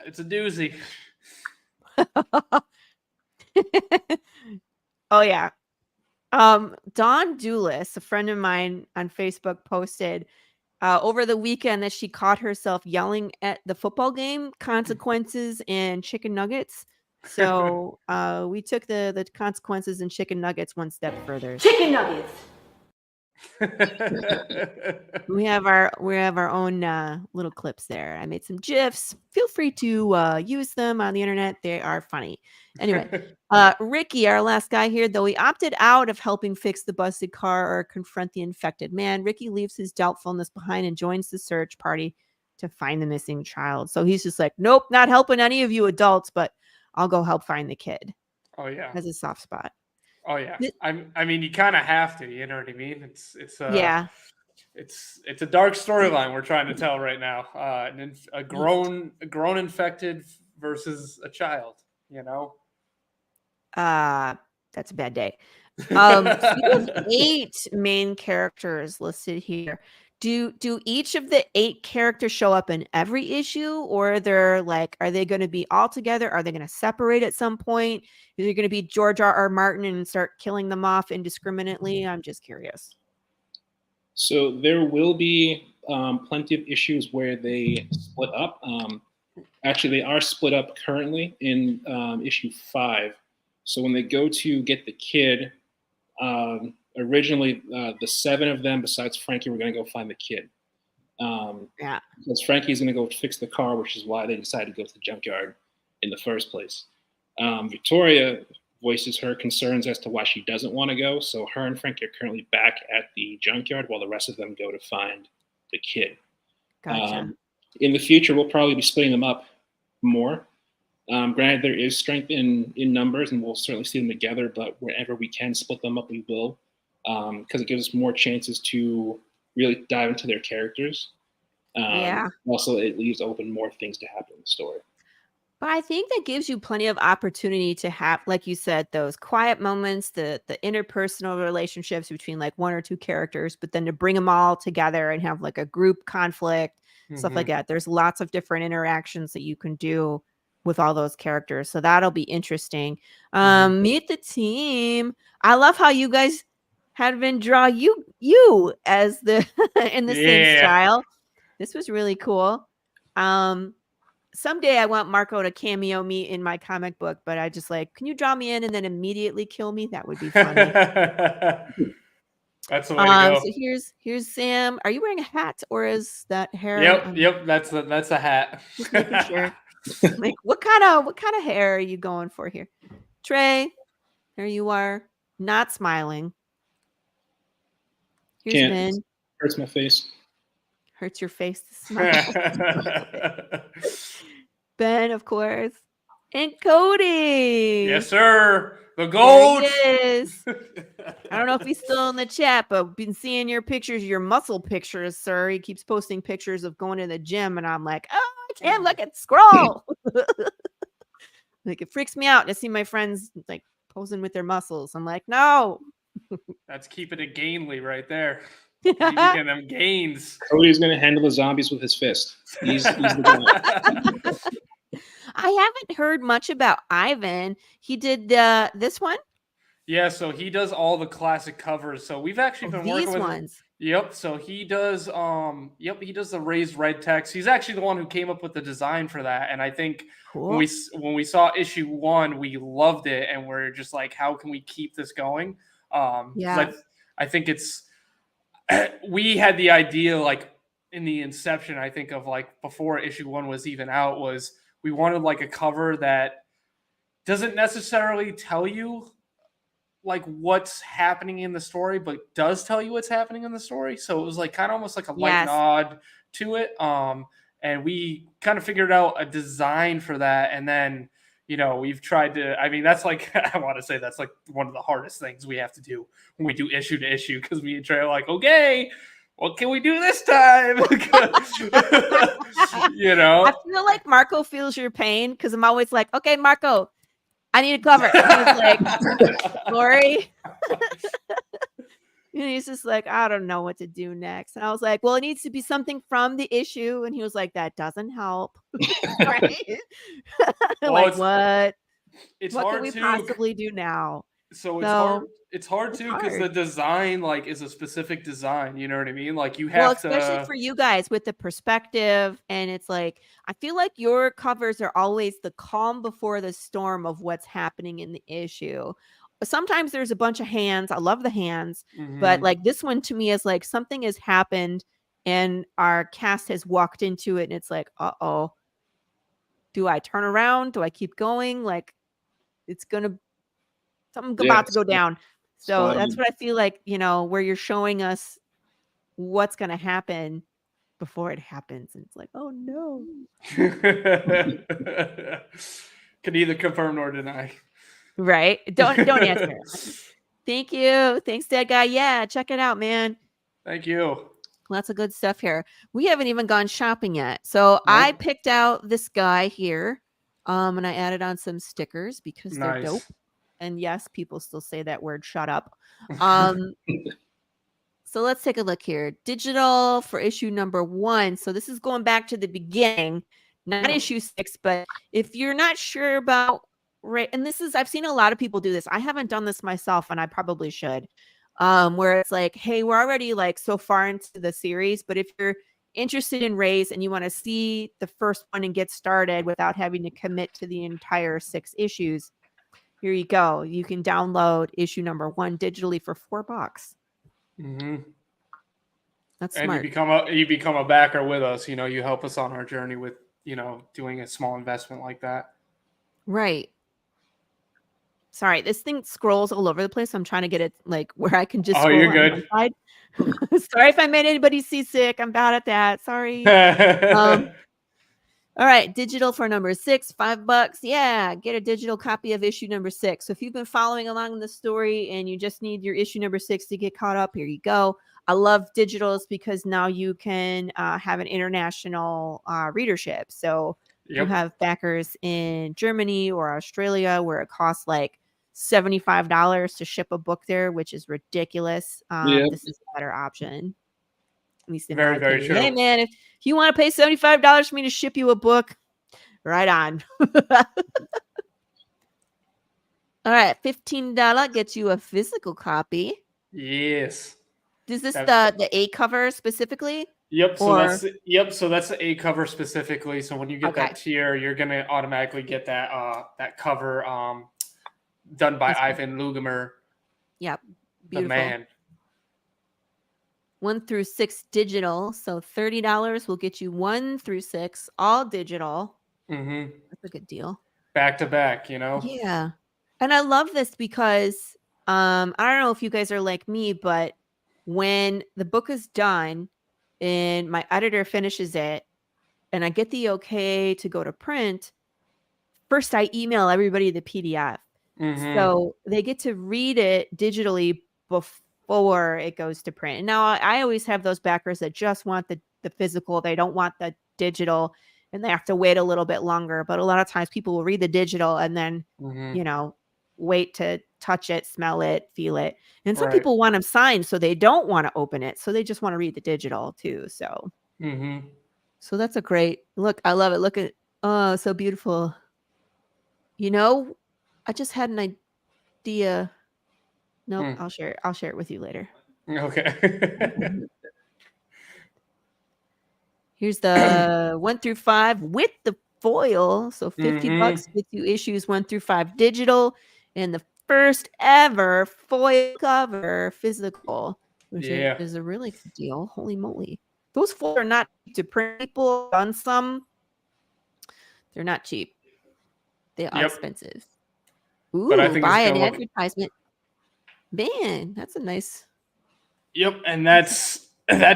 it's a doozy. Oh yeah. Dawn Doolis, a friend of mine on Facebook, posted over the weekend that she caught herself yelling at the football game consequences and chicken nuggets. So we took the consequences and chicken nuggets one step further. Chicken nuggets. We have our own little clips there. I made some GIFs. Feel free to use them on the internet. They are funny. Anyway, Ricky, our last guy here, though he opted out of helping fix the busted car or confront the infected man, Ricky leaves his doubtfulness behind and joins the search party to find the missing child. So he's just like, nope, not helping any of you adults, but I'll go help find the kid. Oh yeah, has a soft spot. Oh yeah, I mean, you kind of have to. You know what I mean? It's a dark storyline we're trying to tell right now. A grown infected versus a child. That's a bad day. So you have 8 main characters listed here. Do each of the 8 characters show up in every issue, or are they going to be all together? Are they going to separate at some point? Is it going to be George R.R. Martin and start killing them off indiscriminately? I'm just curious. So there will be plenty of issues where they split up. Actually, they are split up currently in issue 5. So when they go to get the kid, originally the 7 of them besides Frankie were going to go find the kid. Because Frankie's going to go fix the car, which is why they decided to go to the junkyard in the first place. Victoria voices her concerns as to why she doesn't want to go. So her and Frank are currently back at the junkyard while the rest of them go to find the kid. Gotcha. In the future, we'll probably be splitting them up more. Granted, there is strength in numbers, and we'll certainly see them together, but wherever we can split them up, we will, because it gives us more chances to really dive into their characters. Yeah. Also, it leaves open more things to happen in the story. But I think that gives you plenty of opportunity to have, like you said, those quiet moments, the interpersonal relationships between like one or two characters, but then to bring them all together and have like a group conflict, stuff like that. There's lots of different interactions that you can do with all those characters. So that'll be interesting. Meet the team. I love how you guys had been draw you as the in the same style. This was really cool. Someday I want Marco to cameo me in my comic book, but I just like, can you draw me in and then immediately kill me? That would be funny. That's the way to go. So here's Sam. Are you wearing a hat or is that hair? Yep. That's a hat. Just making sure. Like, what kind of hair are you going for here? Trey, there you are, not smiling. Here's Can't. Ben. Hurts my face. Hurts your face to smile. Ben, of course. And Cody. Yes, sir. The gold. There he is. I don't know if he's still in the chat, but I've been seeing your pictures, your muscle pictures, sir. He keeps posting pictures of going to the gym, and I'm like, oh, I can't look at scroll. Like, it freaks me out to see my friends like posing with their muscles. I'm like, no. That's keeping it gainly right there. Getting them gains. Cody's going to handle the zombies with his fist. He's the guy. I haven't heard much about Ivan. He did this one? Yeah, so he does all the classic covers. So we've actually been working with ones. Yep, so he does he does the raised red text. He's actually the one who came up with the design for that. And I think when we saw issue 1, we loved it and we're just like, how can we keep this going? I think it's we had the idea like in the inception, I think, of like before issue 1 was even out, was we wanted like a cover that doesn't necessarily tell you like what's happening in the story, but does tell you what's happening in the story. So it was like kind of almost like a light nod to it. And we kind of figured out a design for that. And then, we've tried to, I mean, that's like, I want to say that's like one of the hardest things we have to do when we do issue to issue, because me and Trey are like, okay, what can we do this time? I feel like Marco feels your pain because I'm always like, okay, Marco, I need a cover. And he's like, Lori. And he's just like, I don't know what to do next. And I was like, well, it needs to be something from the issue. And he was like, that doesn't help. Right? Like, what? What can we possibly do now? So it's hard too, because the design like is a specific design. You know what I mean? Like you have to, especially for you guys with the perspective, and it's like I feel like your covers are always the calm before the storm of what's happening in the issue. Sometimes there's a bunch of hands. I love the hands, but like this one to me is like something has happened, and our cast has walked into it, and it's like, uh-oh. Do I turn around? Do I keep going? Like something's about to go down. So that's what I feel like, where you're showing us what's going to happen before it happens. And it's like, oh no. Can neither confirm nor deny. Right. Don't answer. Thank you. Thanks, Dead Guy. Yeah, check it out, man. Thank you. Lots of good stuff here. We haven't even gone shopping yet. So I picked out this guy here. And I added on some stickers because they're dope. And yes, people still say that word, shut up. So let's take a look here. Digital for issue number 1. So this is going back to the beginning, not issue 6, but if you're not sure about, right, and I've seen a lot of people do this. I haven't done this myself, and I probably should. Where it's like, hey, we're already like so far into the series, but if you're interested in Rays and you want to see the first one and get started without having to commit to the entire 6 issues, here you go. You can download issue number 1 digitally for $4. That's smart. And you become a backer with us. You help us on our journey with doing a small investment like that. Right. Sorry, this thing scrolls all over the place. I'm trying to get it like where I can just Oh, scroll you're on one good. side. Sorry if I made anybody seasick. I'm bad at that. Sorry. All right, digital for number 6, $5. Yeah, get a digital copy of issue number 6. So if you've been following along in the story and you just need your issue number 6 to get caught up, here you go. I love digitals because now you can have an international readership. So you Yep. have backers in Germany or Australia where it costs like $75 to ship a book there, which is ridiculous. Yep. This is a better option, at least in my Very, very opinion. Hey, true. man, if you want to pay $75 for me to ship you a book, right on. All right, $15 gets you a physical copy. Yes. Is this That- the A cover specifically? Yep. So Or that's the A cover specifically. So when you get Okay. that tier, you're gonna automatically get that that cover done by That's cool. Ivan Lugemer, Yep, the beautiful. man. 1 through 6 digital, so $30 will get you 1 through 6 all digital. Mm-hmm. That's a good deal. Back to back, you know. Yeah. And I love this because I don't know if you guys are like me, but when the book is done and my editor finishes it and I get the okay to go to print, first I email everybody the PDF. Mm-hmm. So they get to read it digitally before it goes to print. Now I always have those backers that just want the physical. They don't want the digital and they have to wait a little bit longer. But a lot of times people will read the digital and then, Mm-hmm. Wait to touch it, smell it, feel it. And some Right. people want them signed, so they don't want to open it. So they just want to read the digital too. So Mm-hmm. that's a great look. I love it. Look at, oh, so beautiful. I just had an idea. Nope, I'll share it. I'll share it with you later. Okay. Here's the 1 through 5 with the foil. So $50 Mhm. gets you issues 1 through 5 digital and the first ever foil cover physical, which Yeah. is a really good deal. Holy moly. Those foil are not cheap to print. People on some. They're not cheap. They are Yep. expensive. But I Ooh, think buy it's an gonna look. advertisement. Man, that's a nice. Yep, and that's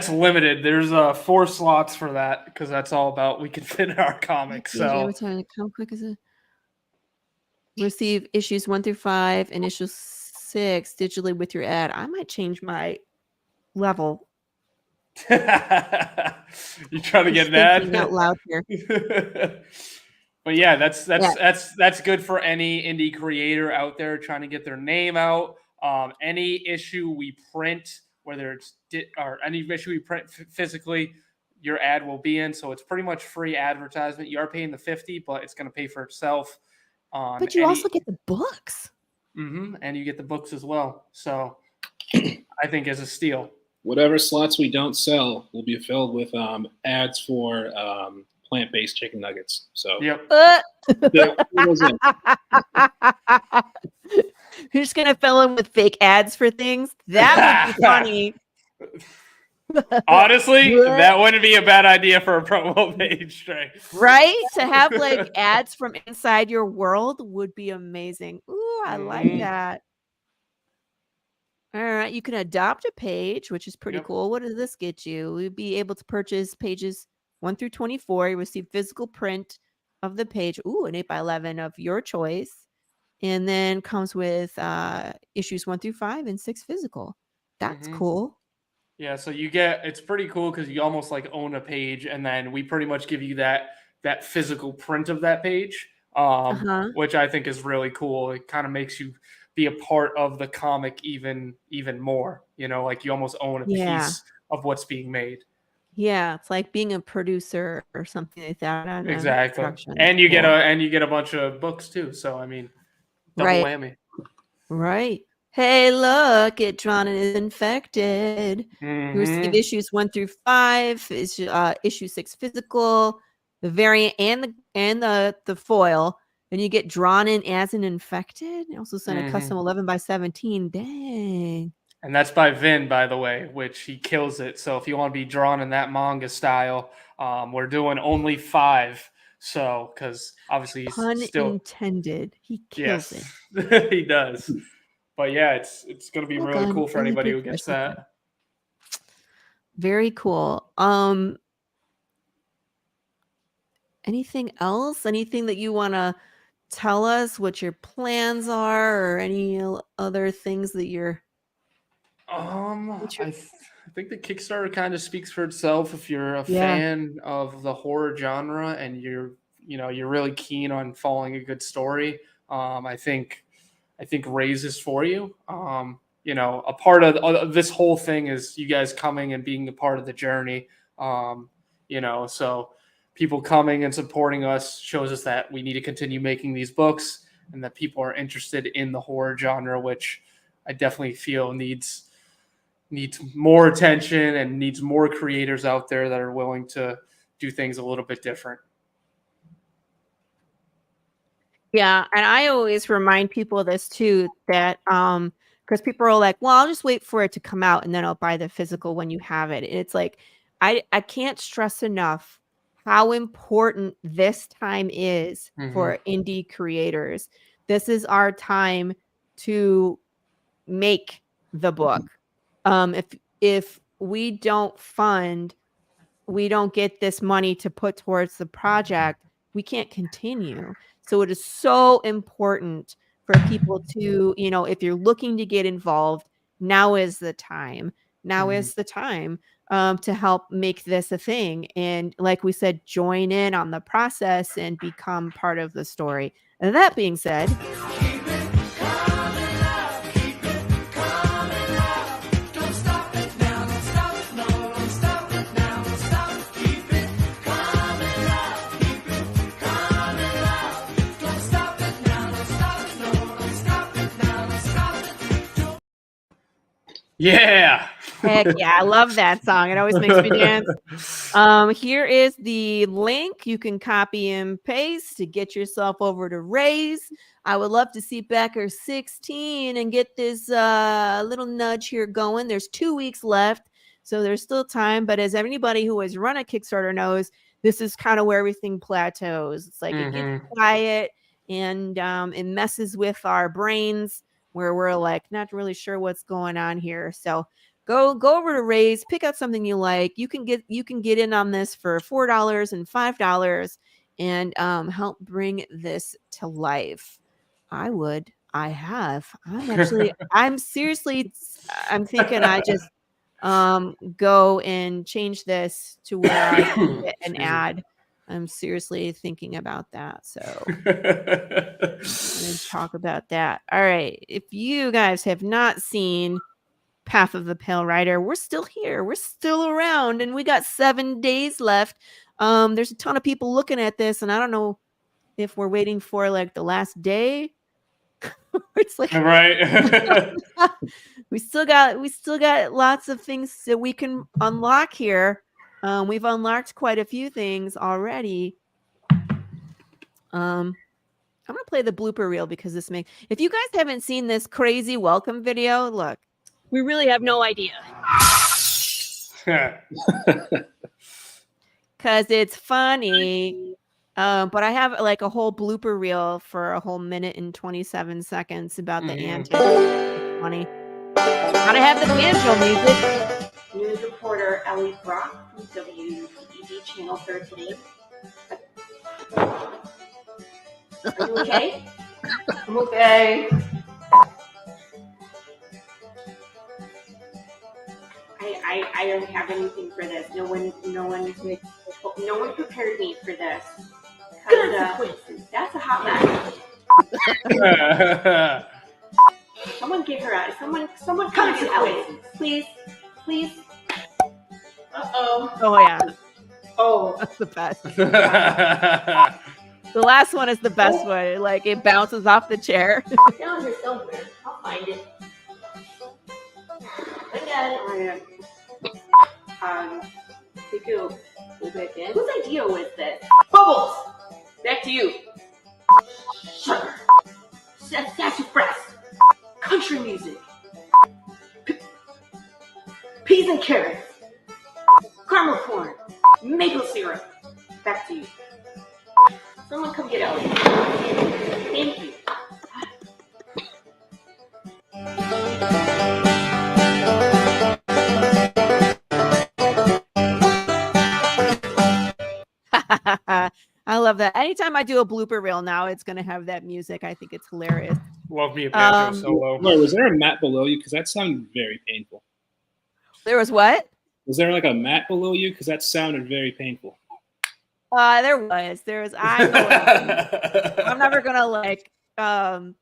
limited. There's 4 slots for that because that's all about we can fit in our comics. Page So advertising. How quick is it? Receive issues 1 through 5 and issue 6 digitally with your ad. I might change my level. you trying to Just get an thinking ad? out loud here. But yeah, that's good for any indie creator out there trying to get their name out. Any issue we print, whether it's or any issue we print physically, your ad will be in. So it's pretty much free advertisement. You are paying the $50, but it's going to pay for itself. But you also get the books. And you get the books as well. So I think is a steal. Whatever slots we don't sell will be filled with ads for plant-based chicken nuggets. So Yep. yeah, it goes in. You're just gonna fill in with fake ads for things. That would be funny. Honestly, What? that wouldn't be a bad idea for a promo page, Trey. Right? To have like ads from inside your world would be amazing. Ooh, I like that. All right, you can adopt a page, which is pretty cool. What does this get you? We'll be able to purchase pages 1 through 24. You receive physical print of the page. Ooh, an 8x11 of your choice. And then comes with issues 1 through 5 and 6 physical. That's cool. Yeah, so it's pretty cool because you almost like own a page, and then we pretty much give you that physical print of that page, which I think is really cool. It kind of makes you be a part of the comic even more. Like you almost own a piece of what's being made. Yeah, it's like being a producer or something like that. On Exactly, production. and you get a bunch of books too. So I mean, double whammy. Right. Hey, look, get drawn and is infected. You receive issues 1 through 5, issue 6 physical, the variant and the foil, and you get drawn in as an infected. You also send a custom 11x17. Dang. And that's by Vin, by the way, which he kills it. So if you want to be drawn in that manga style, we're doing only 5. So, because obviously he's Pun still intended. He kills it. yes, he does. But yeah, it's going to be Oh really God, cool for really anybody good who gets question. that. Very cool. Anything else? Anything that you want to tell us what your plans are, or any other things that you're I think the Kickstarter kind of speaks for itself. If you're a yeah. fan of the horror genre and you're really keen on following a good story, I think Raise is for you. A part of this whole thing is you guys coming and being a part of the journey. So people coming and supporting us shows us that we need to continue making these books and that people are interested in the horror genre, which I definitely feel needs more attention and needs more creators out there that are willing to do things a little bit different. Yeah, and I always remind people of this too, that because people are like, well, I'll just wait for it to come out and then I'll buy the physical when you have it. And it's like I can't stress enough how important this time is for indie creators. This is our time to make the book. If we don't get this money to put towards the project, we can't continue. So it is so important for people to, if you're looking to get involved, now is the time. Now is the time to help make this a thing. And like we said, join in on the process and become part of the story. And that being said, Yeah. heck yeah, I love that song. It always makes me dance. Here is the link. You can copy and paste to get yourself over to Raise. I would love to see Becker 16 and get this little nudge here going. There's 2 weeks left, so there's still time. But as anybody who has run a Kickstarter knows, this is kind of where everything plateaus. It's like it gets quiet and it messes with our brains where we're like not really sure what's going on here. So go over to Raise, pick out something you like. You can get in on this for $4 and $5 and help bring this to life. I'm seriously, I'm thinking I just go and change this to where I can get an ad. I'm seriously thinking about that. So let's talk about that. All right. If you guys have not seen Path of the Pale Rider, we're still here. We're still around, and we got 7 days left. There's a ton of people looking at this, and I don't know if we're waiting for like the last day. It's like right. we still got lots of things that we can unlock here. We've unlocked quite a few things already. I'm gonna play the blooper reel because if you guys haven't seen this crazy welcome video, look, we really have no idea. Because it's funny. But I have like a whole blooper reel for a whole minute and 27 seconds about the antics. It's funny. Gotta have the banjo music. News reporter Ellie Brock from WED Channel 13. Are you okay? I'm okay. I don't have anything for this. No one prepared me for this. That's a hot mess. Someone get her out. Someone come to Ellie. Please. Uh-oh. Oh yeah. Oh. That's the best. The last one is the best one. Like it bounces off the chair. Down here somewhere. I'll find it. I got it. Piku, whose idea was this? Bubbles! Back to you. Sugar. Sassafras. Country music. Peas and carrots. Caramel corn. Maple syrup. Back to you. Someone come get Ellie. Thank you. I love that. Anytime I do a blooper reel now, it's going to have that music. I think it's hilarious. Love me a banjo solo. Wait, was there a mat below you? Because that sounded very painful. There was what? Was there like a mat below you? Because that sounded very painful. There was. I'm never gonna like. I'm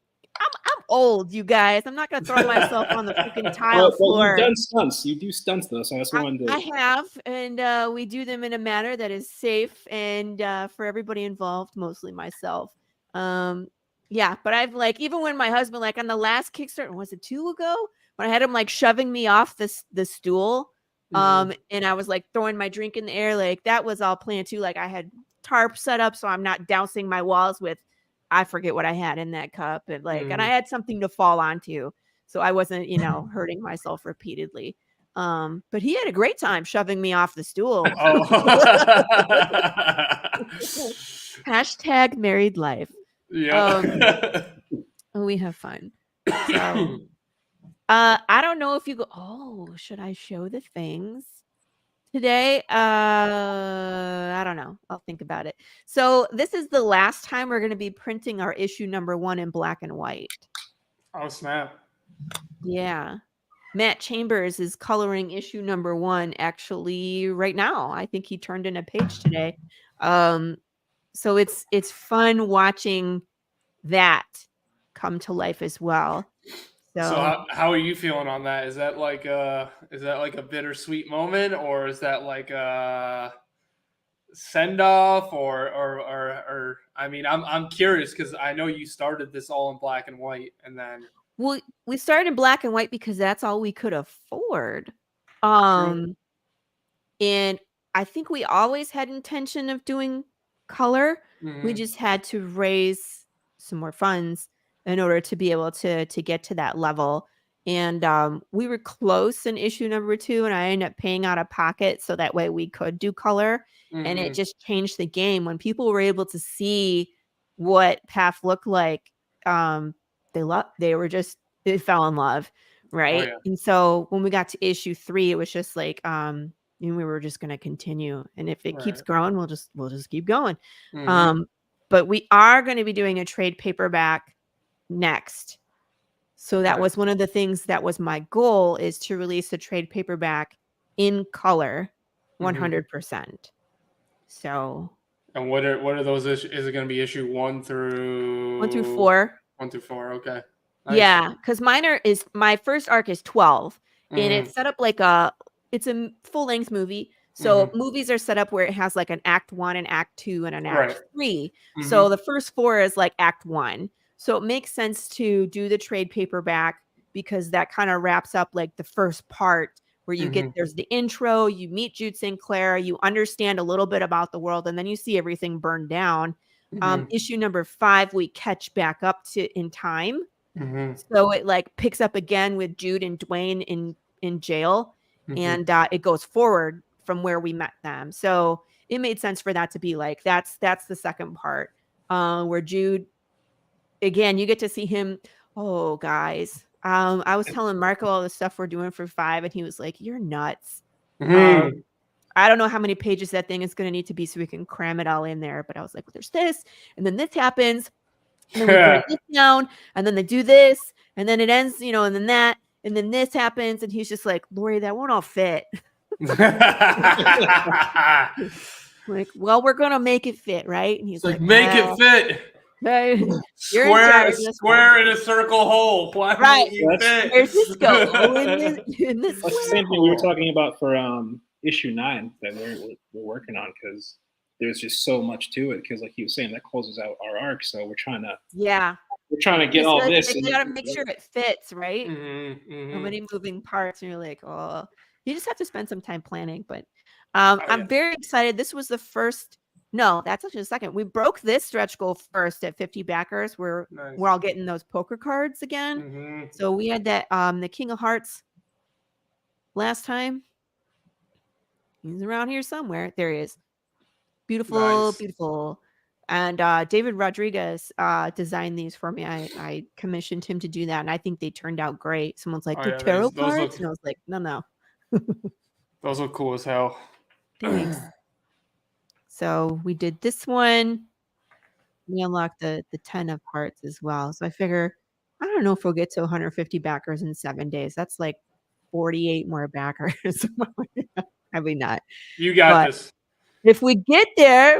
old, you guys. I'm not gonna throw myself on the freaking tile floor. You've done stunts. You do stunts though, so I just wanted to. I have, and we do them in a manner that is safe and for everybody involved, mostly myself. Yeah, but I've like even when my husband like on the last Kickstarter, was it 2 ago, when I had him like shoving me off the stool. And I was like throwing my drink in the air, like that was all planned too. Like I had tarp set up so I'm not dousing my walls with, I forget what I had in that cup, and like, and I had something to fall onto, so I wasn't, hurting myself repeatedly. But he had a great time shoving me off the stool. Oh. Hashtag married life. Yeah. We have fun. So. I don't know if you go. Oh, should I show the things today? I don't know. I'll think about it. So this is the last time we're going to be printing our issue number 1 in black and white. Oh snap! Yeah, Matt Chambers is coloring issue number 1 actually right now. I think he turned in a page today. So it's fun watching that come to life as well. So how are you feeling on that? Is that like a bittersweet moment, or is that like a send off, or I mean, I'm curious because I know you started this all in black and white, and then we started in black and white because that's all we could afford. True. And I think we always had intention of doing color. We just had to raise some more funds in order to be able to get to that level. And we were close in issue number 2, and I ended up paying out of pocket so that way we could do color. And it just changed the game when people were able to see what PAF looked like. They fell in love, right? Oh, yeah. And so when we got to issue 3, it was just like and we were just going to continue, and if it keeps growing, we'll just keep going. But we are going to be doing a trade paperback next. So that was one of the things that was my goal, is to release a trade paperback in color 100%. So and what are those issues? Is it going to be issue 1 through 4? 1 through 4, okay. Nice. Yeah, because my first arc is 12, and it's set up like it's a full-length movie. So movies are set up where it has like an act 1, an act 2, and an act 3. So the first 4 is like act 1. So it makes sense to do the trade paperback because that kind of wraps up like the first part where you get, there's the intro, you meet Jude St. Clair, you understand a little bit about the world, and then you see everything burned down. Issue number 5, we catch back up to in time. So it like picks up again with Jude and Dwayne in jail, and it goes forward from where we met them. So it made sense for that to be like, that's the second part, where Jude, again, you get to see him. Oh, guys. I was telling Marco all the stuff we're doing for 5, and he was like, "You're nuts." I don't know how many pages that thing is going to need to be so we can cram it all in there. But I was like, well, there's this, and then this happens, and then we break this down, and then they do this, and then it ends, and then that, and then this happens, and he's just like, "Lori, that won't all fit." Like, well, we're gonna make it fit, right? And he's like, make it fit. Square in a circle hole. Why won't you fit? Where's this go? In this That's the same thing we were talking about for issue 9 that we're working on, because there's just so much to it. Because like he was saying, that closes out our arc, so we're trying to get all this. You got to make sure it fits, right? So many moving parts, and you're like, oh, you just have to spend some time planning. But I'm very excited. This was the first. No, that's actually the second. We broke this stretch goal first at 50 backers. We're all getting those poker cards again. So we had that the King of Hearts last time. He's around here somewhere. There he is. Beautiful, beautiful. And David Rodriguez designed these for me. I commissioned him to do that, and I think they turned out great. Someone's like, the tarot cards? And I was like, no. Those look cool as hell. Thanks. So we did this one. We unlocked the 10 of hearts as well. So I figure, I don't know if we'll get to 150 backers in 7 days. That's like 48 more backers. Probably not. You got this. If we get there,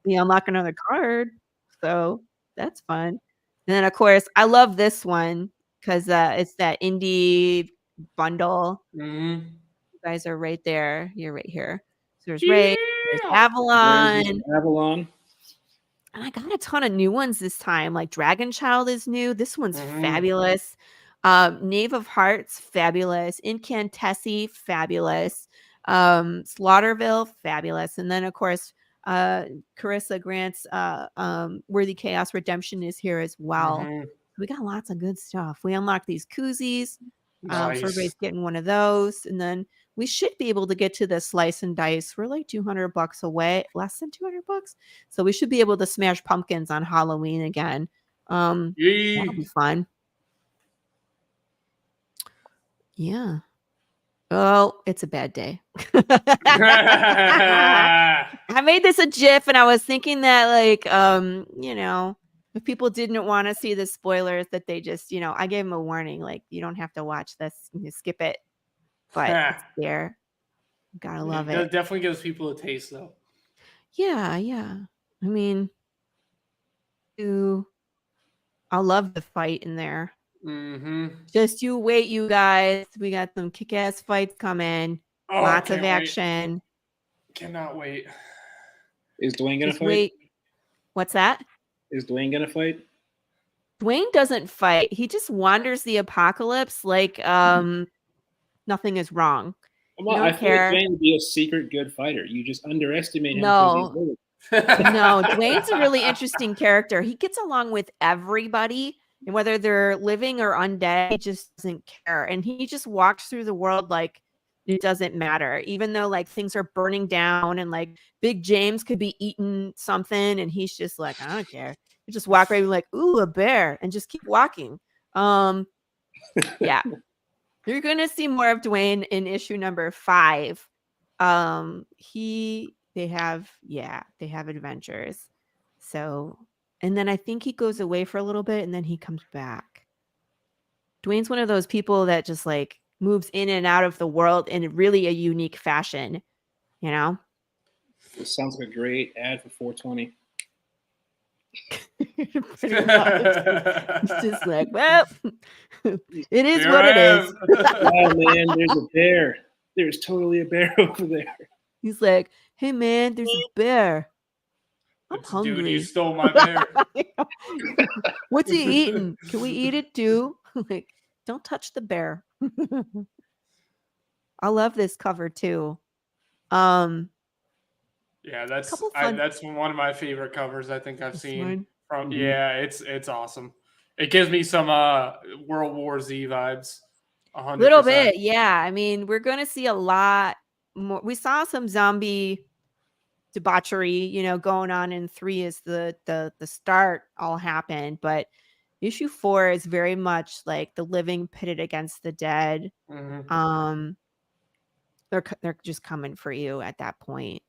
we unlock another card. So that's fun. And then, of course, I love this one because it's that indie bundle. Mm-hmm. You guys are right there. You're right here. So there's Ray, there's Avalon. Avalon. And I got a ton of new ones this time. Like Dragon Child is new. This one's fabulous. Knave of Hearts, fabulous. Incantessi, fabulous. Slaughterville, fabulous. And then, of course, Carissa Grant's Worthy Chaos Redemption is here as well. We got lots of good stuff. We unlocked these koozies. Nice. So everybody's getting one of those. And then we should be able to get to the slice and dice. We're like $200 away, less than $200. So we should be able to smash pumpkins on Halloween again. That'll be fun. Yeah. Oh, it's a bad day. I made this a GIF and I was thinking that like, if people didn't want to see the spoilers that they just, I gave them a warning, like you don't have to watch this, you skip it, but it's there. Gotta love it. It definitely gives people a taste though. Yeah. I mean, I love the fight in there. Just you wait, you guys. We got some kick-ass fights coming. Lots of action. Cannot wait. Is Dwayne gonna fight? Wait. What's that? Is Dwayne gonna fight? Dwayne doesn't fight. He just wanders the apocalypse like nothing is wrong. Well, I feel like Dwayne would be a secret good fighter. You just underestimate him. No, Dwayne's a really interesting character. He gets along with everybody, and whether they're living or undead, he just doesn't care. And he just walks through the world like it doesn't matter, even though like things are burning down and like Big James could be eating something, and he's just like, I don't care. You just walk right, like, ooh, a bear, and just keep walking. Yeah. You're gonna see more of Dwayne in issue number 5. They have adventures. So, and then I think he goes away for a little bit and then he comes back. Dwayne's one of those people that just like moves in and out of the world in really a unique fashion, This sounds like a great ad for 420. Pretty much. It's just like, well, it is what it is. Oh man, there's a bear. There's totally a bear over there. He's like, hey man, there's a bear. I'm hungry. Dude, you stole my bear. What's he eating? Can we eat it too? Like, don't touch the bear. I love this cover too. Yeah, that's one of my favorite covers I think I've seen. Yeah, it's awesome. It gives me some World War Z vibes. 100%. Little bit, yeah. I mean, we're gonna see a lot more. We saw some zombie debauchery, going on in 3 as the start all happened, but issue 4 is very much like the living pitted against the dead. They're just coming for you at that point,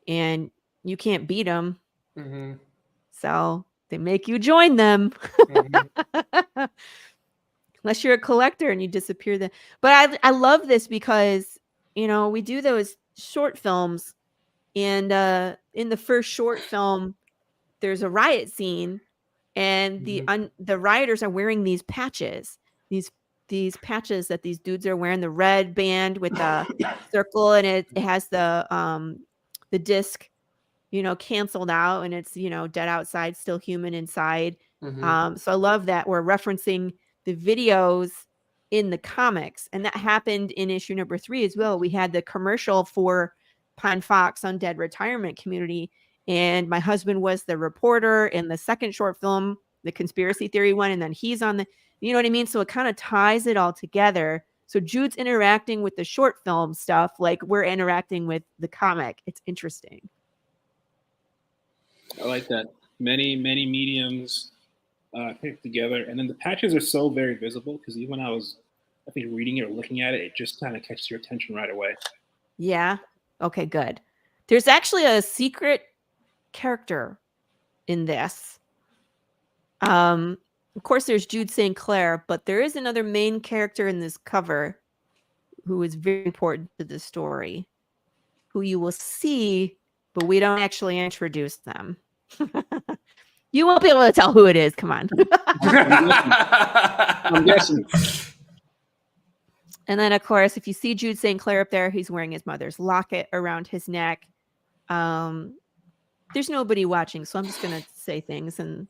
and you can't beat them. So they make you join them. Unless you're a collector and you disappear then. But I love this because, we do those short films, and in the first short film, there's a riot scene, and the rioters are wearing these patches, these patches that these dudes are wearing, the red band with the circle, and it has the disc, canceled out, and it's, dead outside, still human inside. So I love that we're referencing the videos in the comics, and that happened in issue number 3 as well. We had the commercial for Pine Fox Undead Retirement Community, and my husband was the reporter in the second short film, the conspiracy theory one, and then he's on the, you know what I mean? So it kind of ties it all together. So Jude's interacting with the short film stuff like we're interacting with the comic. It's interesting. I like that. Many mediums picked together, and then the patches are so very visible because even when I was, I think, reading it or looking at it, it just kind of catches your attention right away. Yeah. Okay, good. There's actually a secret character in this. Of course, there's Jude St. Clair, but there is another main character in this cover who is very important to the story, who you will see, but we don't actually introduce them. You won't be able to tell who it is. Come on. I'm guessing. And then, of course, if you see Jude St. Clair up there, he's wearing his mother's locket around his neck. There's nobody watching, so I'm just going to say things and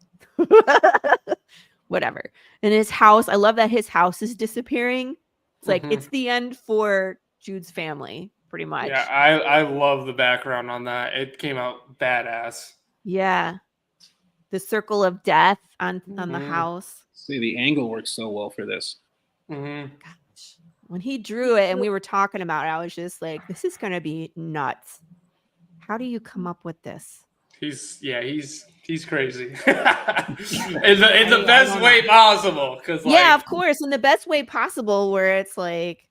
whatever. And his house, I love that his house is disappearing. It's like, it's the end for Jude's family, pretty much. Yeah, I love the background on that. It came out badass. Yeah. The circle of death on the house. See, the angle works so well for this. Gosh. When he drew it and we were talking about it, I was just like, this is going to be nuts. How do you come up with this? He's crazy. in the best way possible. Yeah, of course. In the best way possible, where it's like,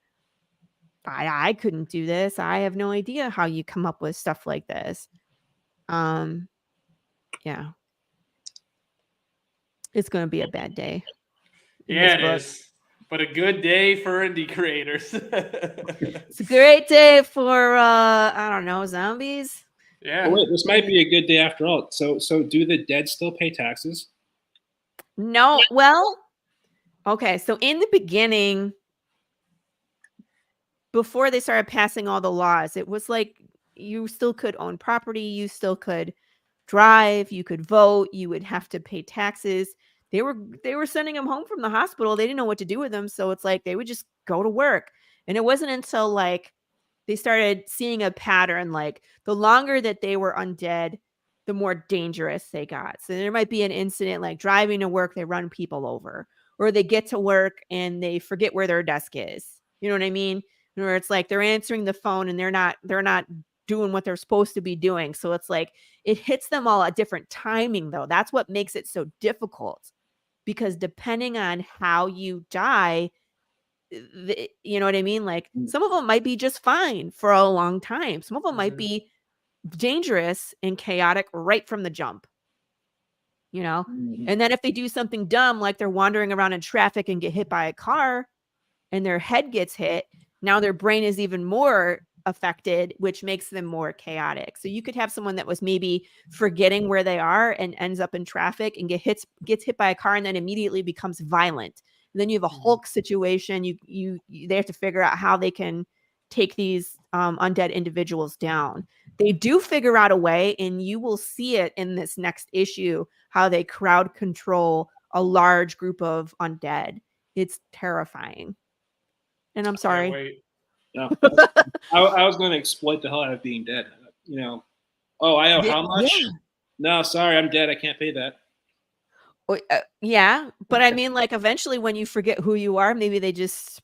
I couldn't do this. I have no idea how you come up with stuff like this. Yeah. It's going to be a bad day. Yeah, it is. But a good day for indie creators. It's a great day for, I don't know, zombies. Yeah. Oh, wait, this might be a good day after all. So do the dead still pay taxes? No. Well, okay. So in the beginning, before they started passing all the laws, it was like you still could own property. You still could drive. You could vote. You would have to pay taxes. They were sending them home from the hospital. They didn't know what to do with them. So it's like they would just go to work. And it wasn't until like they started seeing a pattern, like the longer that they were undead, the more dangerous they got. So there might be an incident like driving to work, they run people over, or they get to work and they forget where their desk is. You know what I mean? Where it's like they're answering the phone and they're not doing what they're supposed to be doing. So it's like it hits them all at different timing, though. That's what makes it so difficult, because depending on how you die, you know what I mean? Like some of them might be just fine for a long time. Some of them might be dangerous and chaotic right from the jump, you know? And then if they do something dumb, like they're wandering around in traffic and get hit by a car and their head gets hit, now their brain is even more affected, which makes them more chaotic. So you could have someone that was maybe forgetting where they are and ends up in traffic and gets hit by a car and then immediately becomes violent. And then you have a Hulk situation. They have to figure out how they can take these undead individuals down. They do figure out a way, and you will see it in this next issue, how they crowd control a large group of undead. It's terrifying. And I'm sorry. Wait. No, I was going to exploit the hell out of being dead. You know, oh, I owe how much? Yeah. No, sorry, I'm dead. I can't pay that. Yeah, but I mean, like, eventually when you forget who you are, maybe they just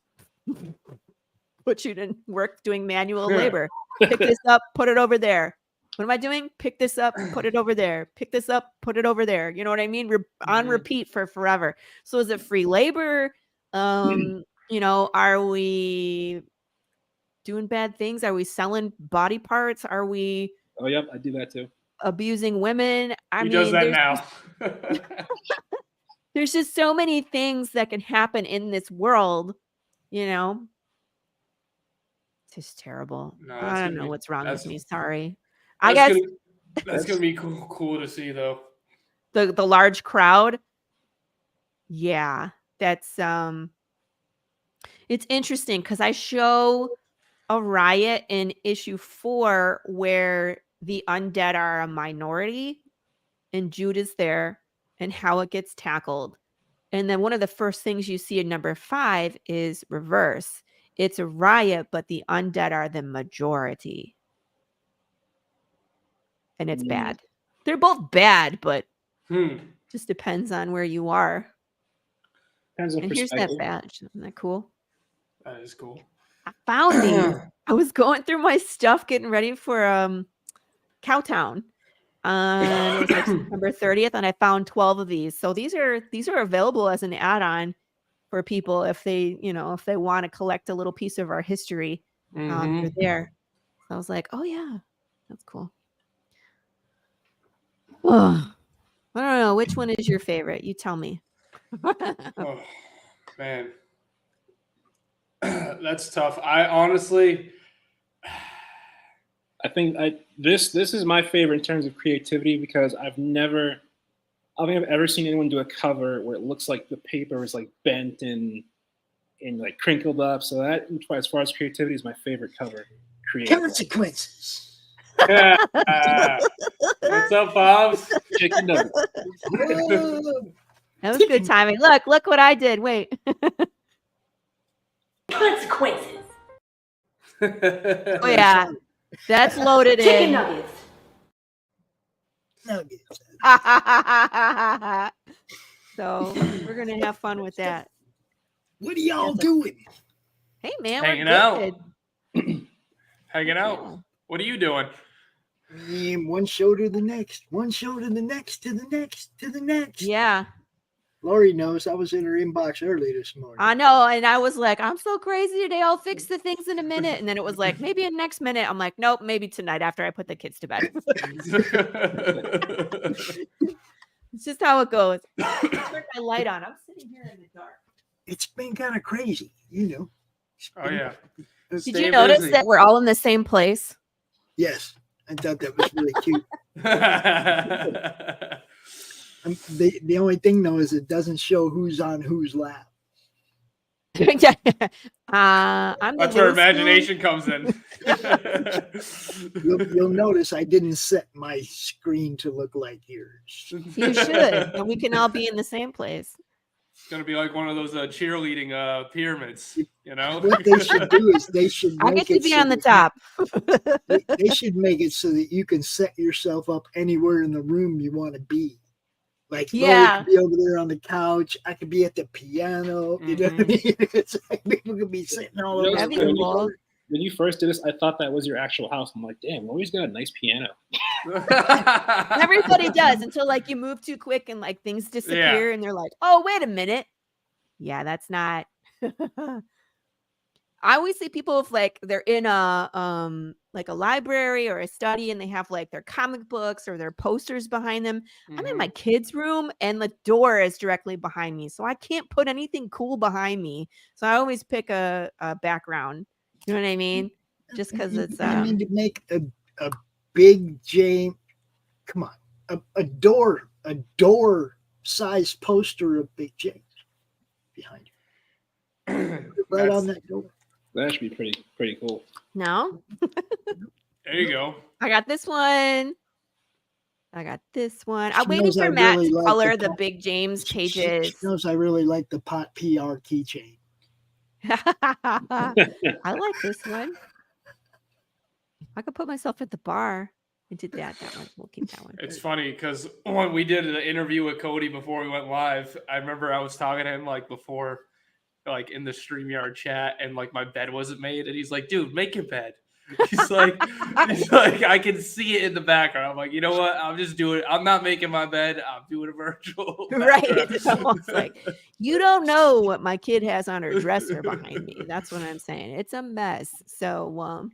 put you to work doing manual labor. Pick this up, put it over there. What am I doing? Pick this up, put it over there. Pick this up, put it over there. You know what I mean? On repeat for forever. So is it free labor? You know, are we doing bad things? Are we selling body parts? Are we? Oh, yep, I do that too. Abusing women? He does that now. There's just so many things that can happen in this world, you know. It's just terrible. No, I don't know what's wrong with me. Sorry. I guess that's gonna be cool to see, though. The large crowd. Yeah, that's it's interesting because I show a riot in issue 4 where the undead are a minority and Jude is there and how it gets tackled. And then one of the first things you see in number 5 is reverse. It's a riot, but the undead are the majority. And it's bad. They're both bad, but just depends on where you are. Depends on and here's that badge. Isn't that cool? That is cool. I found these. I was going through my stuff getting ready for Cowtown. and it was like September 30th, and I found 12 of these. So these are available as an add-on for people if they want to collect a little piece of our history. They're there. So I was like, oh yeah, that's cool. Oh, I don't know, which one is your favorite? You tell me. Oh man, that's tough. I honestly, I think this is my favorite in terms of creativity because I don't think I've ever seen anyone do a cover where it looks like the paper is like bent and like crinkled up. So that, as far as creativity, is my favorite cover. Consequences. what's up, Pops? Chicken nuggets. That was good timing. Look what I did. Wait. Consequences. Oh yeah, that's loaded Chicken in. nuggets. Nuggets. So we're gonna have fun with that. What are y'all doing? Hey man, Hanging we're out. good. Hanging out. Yeah. What are you doing? One show to the next. One show to the next, to the next, to the next. Yeah, Lori knows I was in her inbox early this morning. I know. And I was like, I'm so crazy today. I'll fix the things in a minute. And then it was like, maybe in next minute. I'm like, nope, maybe tonight after I put the kids to bed. It's just how it goes. Turn my light on. I'm sitting here in the dark. It's been kind of crazy, you know. Oh yeah. Did Stay you notice busy. that we're all in the same place? Yes, I thought that was really cute. The only thing though is it doesn't show who's on whose lap. I'm That's where imagination comes in. You'll notice I didn't set my screen to look like yours. You should. And we can all be in the same place. It's gonna be like one of those cheerleading pyramids, you know. What they should do is they should I make get to it be so on the that top. they should make it so that you can set yourself up anywhere in the room you want to be. Like, Yeah. Lori could be over there on the couch. I could be at the piano. You know what I mean? It's like people could be sitting all over. That'd be the cool. floor. When you first did this, I thought that was your actual house. I'm like, damn, Lori's got a nice piano. Everybody does until like you move too quick and like things disappear and they're like, oh, wait a minute. Yeah, that's not. I always see people if like they're in a like a library or a study and they have like their comic books or their posters behind them. I'm in my kids' room and the door is directly behind me. So I can't put anything cool behind me. So I always pick a background. You know what I mean? Just because it's I mean, to make a big James, come on, a door size poster of Big James behind you. Right on that door. That should be pretty cool. no. There you go. I got this one. I got this one. I'm She waiting knows for I Matt really to like color the the Big James She pages. knows I really like the pot PR keychain. I like this one. I could put myself at the bar and did that. That one. We'll keep that one. It's funny because when we did the interview with Cody before we went live, I remember I was talking to him like before, like in the StreamYard chat, and like my bed wasn't made, and he's like, "Dude, make your bed." He's like, I can see it in the background. I'm like, you know what? I'm just doing it. I'm not making my bed. I'm doing a virtual. Right. It's almost like you don't know what my kid has on her dresser behind me. That's what I'm saying. It's a mess. So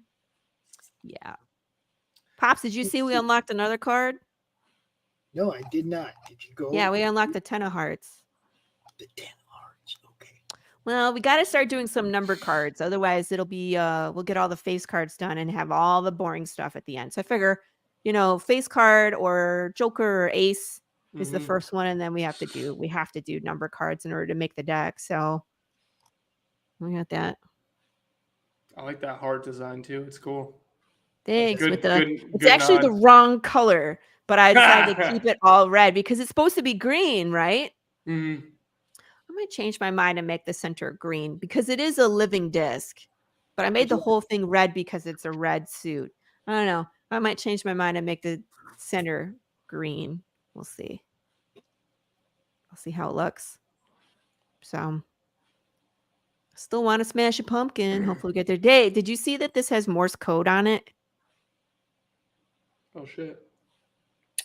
yeah. Pops, did you see we unlocked another card? No, I did not. Did you go? Yeah, we unlocked the 10 of hearts. The 10 hearts. Okay. Well, we got to start doing some number cards. Otherwise, it'll be we'll get all the face cards done and have all the boring stuff at the end. So I figure, face card or Joker or Ace is the first one, and then we have to do number cards in order to make the deck. So we got that. I like that heart design too. It's cool. Thanks. Good- with it's good actually nod. the wrong color, but I decided to keep it all red because it's supposed to be green, right? Mhm. I might change my mind and make the center green because it is a living disc. But I made the whole thing red because it's a red suit. I don't know. I might change my mind and make the center green. We'll see. I'll see how it looks. So still want to smash a pumpkin. Hopefully we get there. Did you see that this has Morse code on it? Oh shit.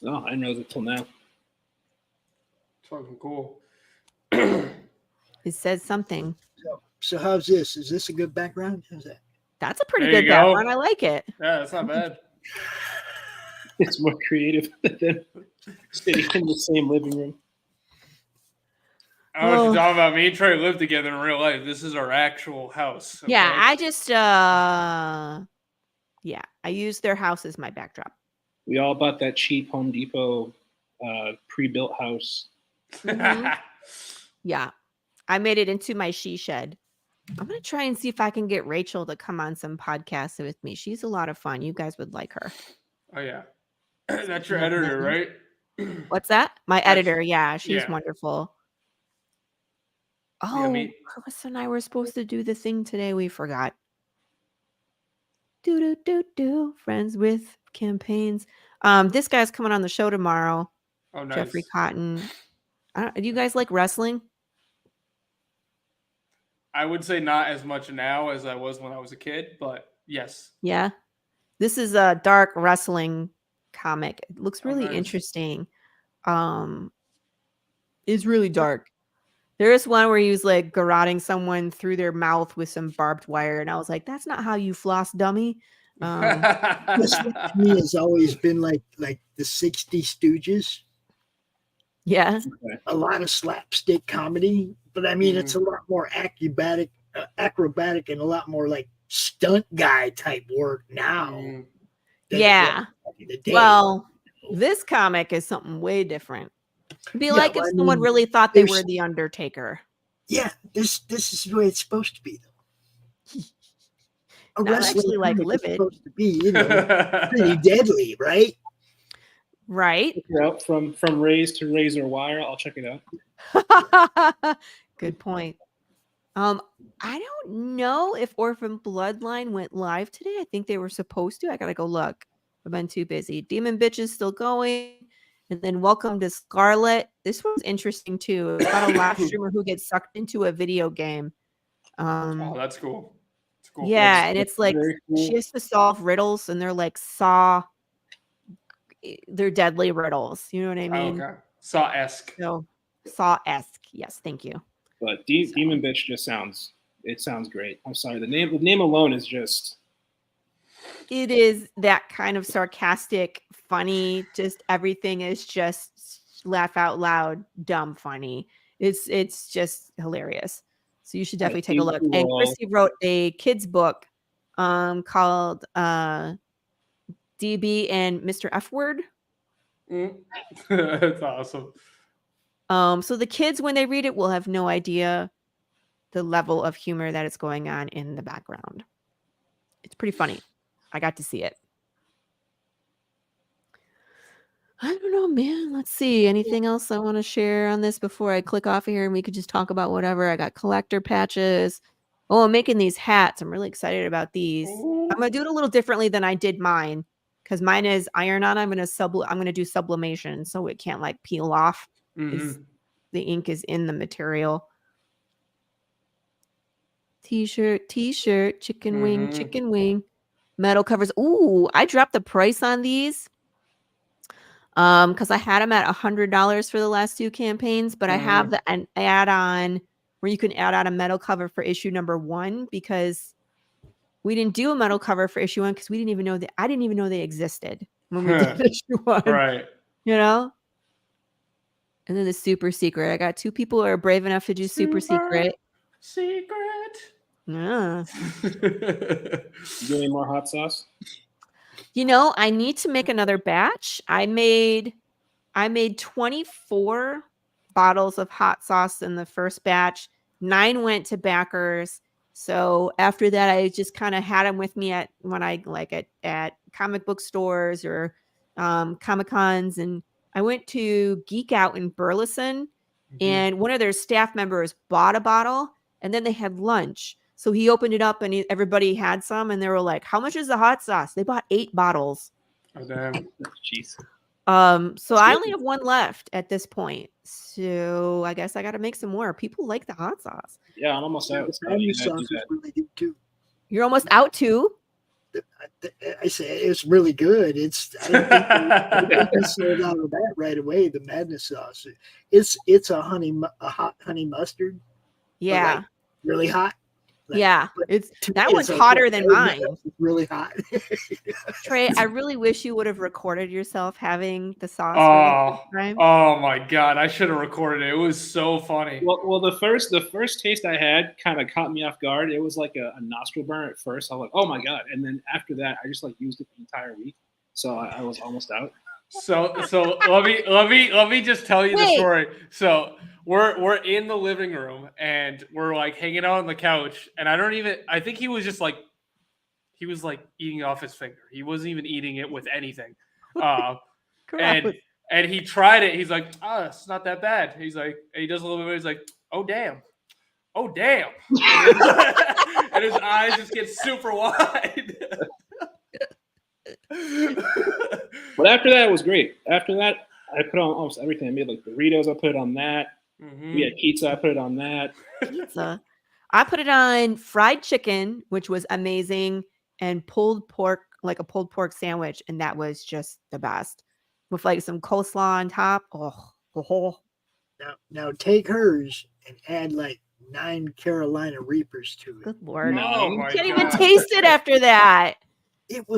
Oh, I didn't know it till now. Fucking cool. It says something. So how's this? Is this a good background? How's that? That's a pretty There you good go. background. I like it. Yeah, that's not bad. It's more creative than sitting in the same living room. I don't know what you're talking about. Me and Trey live together in real life. This is our actual house. Okay? Yeah, I just yeah, I use their house as my backdrop. We all bought that cheap Home Depot pre-built house. Mhm. Yeah, I made it into my she shed. I'm gonna try and see if I can get Rachel to come on some podcasts with me. She's a lot of fun. You guys would like her. Oh yeah, that's your editor, right? What's that? My That's- editor. Yeah, she's yeah. wonderful. Yeah, Oh, me- Carissa and I were supposed to do the thing today. We forgot. Do. Friends with campaigns. This guy's coming on the show tomorrow. Oh, nice. Jeffrey Cotton. Do you guys like wrestling? I would say not as much now as I was when I was a kid, but yes. Yeah. This is a dark wrestling comic. It looks really nice. interesting. It's really dark. There is one where he was like garroting someone through their mouth with some barbed wire, and I was like, "That's not how you floss, dummy." This to me has always been like the 60 Stooges. Yeah. A lot of slapstick comedy, but I mean it's a lot more acrobatic and a lot more like stunt guy type work now. than it Yeah. was back in the day. Well, this comic is something way different. It'd be Yeah, like if well, I someone mean, really thought they there's- were the Undertaker. Yeah, this is the way it's supposed to be though. A Not wrestling actually like comic is livid. supposed to be, pretty deadly, right? Right? Check it out from Rays to Razor Wire. I'll check it out. Good point. I don't know if Orphan Bloodline went live today. I think they were supposed to. I gotta go look. I've been too busy. Demon Bitch is still going. And then Welcome to Scarlet. This one's interesting too. It's about a live streamer who gets sucked into a video game. Oh, that's cool. That's cool. Yeah, and it's like very cool. she has to solve riddles, and they're like they're deadly riddles. You know what I mean? Okay. Saw-esque. So Saw-esque. Yes, thank you. But Demon Bitch just sounds great. I'm sorry. The name alone is just It is that kind of sarcastic, funny, just everything is just laugh out loud, dumb funny. It's just hilarious. So you should definitely take a look. And Chrissy wrote a kids book called DB and Mr. F Word. That's awesome. So the kids, when they read it, will have no idea the level of humor that is going on in the background. It's pretty funny. I got to see it. I don't know, man. Let's see. Anything else I want to share on this before I click off of here and we could just talk about whatever? I got collector patches. Oh, I'm making these hats. I'm really excited about these. I'm going to do it a little differently than I did mine because mine is iron on. I'm going to do sublimation so it can't like peel off. Mhm. The ink is in the material. T-shirt, chicken wing, metal covers. Ooh, I dropped the price on these because I had them at $100 for the last two campaigns, but I have an add-on where you can add on a metal cover for issue number 1 because we didn't do a metal cover for issue 1 because I didn't even know they existed when we did issue 1. Right. You know? And then the super secret. I got 2 people who are brave enough to do super secret. Yeah. You do any more hot sauce? You know, I need to make another batch. I made 24 bottles of hot sauce in the first batch. 9 went to backers. So after that, I just kind of had them with me at comic book stores or Comic Cons. And I went to Geek Out in Burleson, and one of their staff members bought a bottle, and then they had lunch. So he opened it up, and everybody had some, and they were like, "How much is the hot sauce?" They bought 8 bottles. Oh, damn. Jeez. So I only have 1 left at this point. So I guess I got to make some more. People like the hot sauce. Yeah, I'm almost out. The value sauce is really good too. You're almost out too. I say it's really good. I don't think they sold out of that right away. The madness sauce. It's a hot honey mustard. Yeah. Like really hot. Yeah. But That one's hotter than mine. It's really hot. Trey, I really wish you would have recorded yourself having the sauce. Oh my God! I should have recorded it. It was so funny. Well, the first taste I had kind of caught me off guard. It was like a nostril burn at first. I was like, oh my God! And then after that, I just used it the entire week. So I was almost out. So let me just tell you the story. So we're in the living room and we're hanging out on the couch, and I think he was just he was eating off his finger. He wasn't even eating it with anything. And he tried it. He's like, oh, it's not that bad. He's like, and he does a little bit. He's like, oh damn. And his eyes just get super wide. But after that, it was great. After that, I put on almost everything. I made burritos. I put it on that. Mm-hmm. We had pizza. I put it on that. Pizza. I put it on fried chicken, which was amazing, and pulled pork, like a pulled pork sandwich, and that was just the best. With some coleslaw on top. Oh. Now take hers and add 9 Carolina Reapers to it. Good Lord. No, you can't even taste it after that.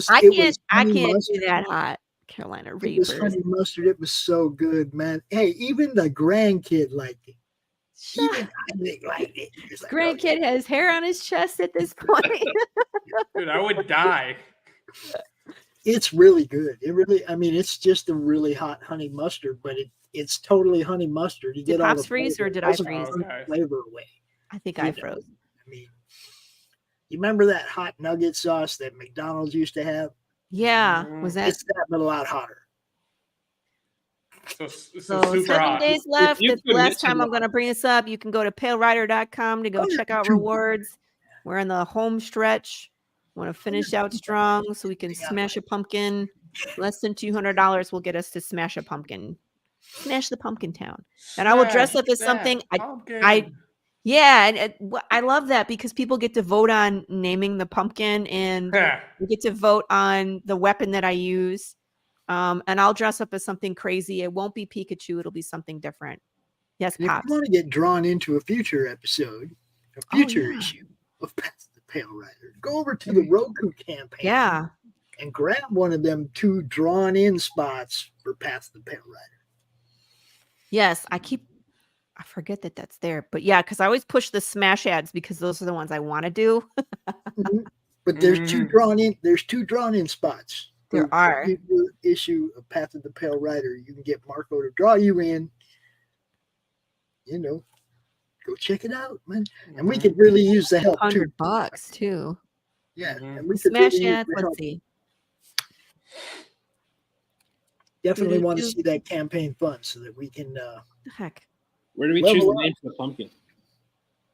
I can't do that hot. Carolina Reapers. It was honey mustard. It was so good, man. Hey, even the grandkid liked it. Even Isaac liked it. Grandkid has hair on his chest at this point. Dude, I would die. It's really good. It's just a really hot honey mustard, but it's totally honey mustard. You did get all Pops the freeze or did I freeze? Flavor away. I think I froze. You remember that hot nugget sauce that McDonald's used to have? Yeah. Was that? It's that, but a lot hotter. So super 7 hot. days left. It's the last time I'm going to bring this up. You can go to palerider.com to go check out rewards. We're in the home stretch. Want to finish out strong so we can smash a pumpkin. Less than $200 will get us to smash a pumpkin. Smash the pumpkin town. And I will dress up as something. I love that because people get to vote on naming the pumpkin and we get to vote on the weapon that I use. And I'll dress up as something crazy. It won't be Pikachu. It'll be something different. Yes, Pops. If you want to get drawn into a future episode, a future issue of Pale Rider, go over to the Roku campaign and grab one of them 2 drawn in spots for Path the Pale Rider. Yes, I forget that that's there, but because I always push the smash ads because those are the ones I want to do. But there's 2 drawn in spots. There are. Issue of Path of the Pale Rider. You can get Marco to draw you in. Go check it out, man. And we could really use the help too. $100 too. Yeah. And we could smash ads. Let's see. Definitely want to see that campaign fund so that we can. Heck. Where do we choose the name for the pumpkin?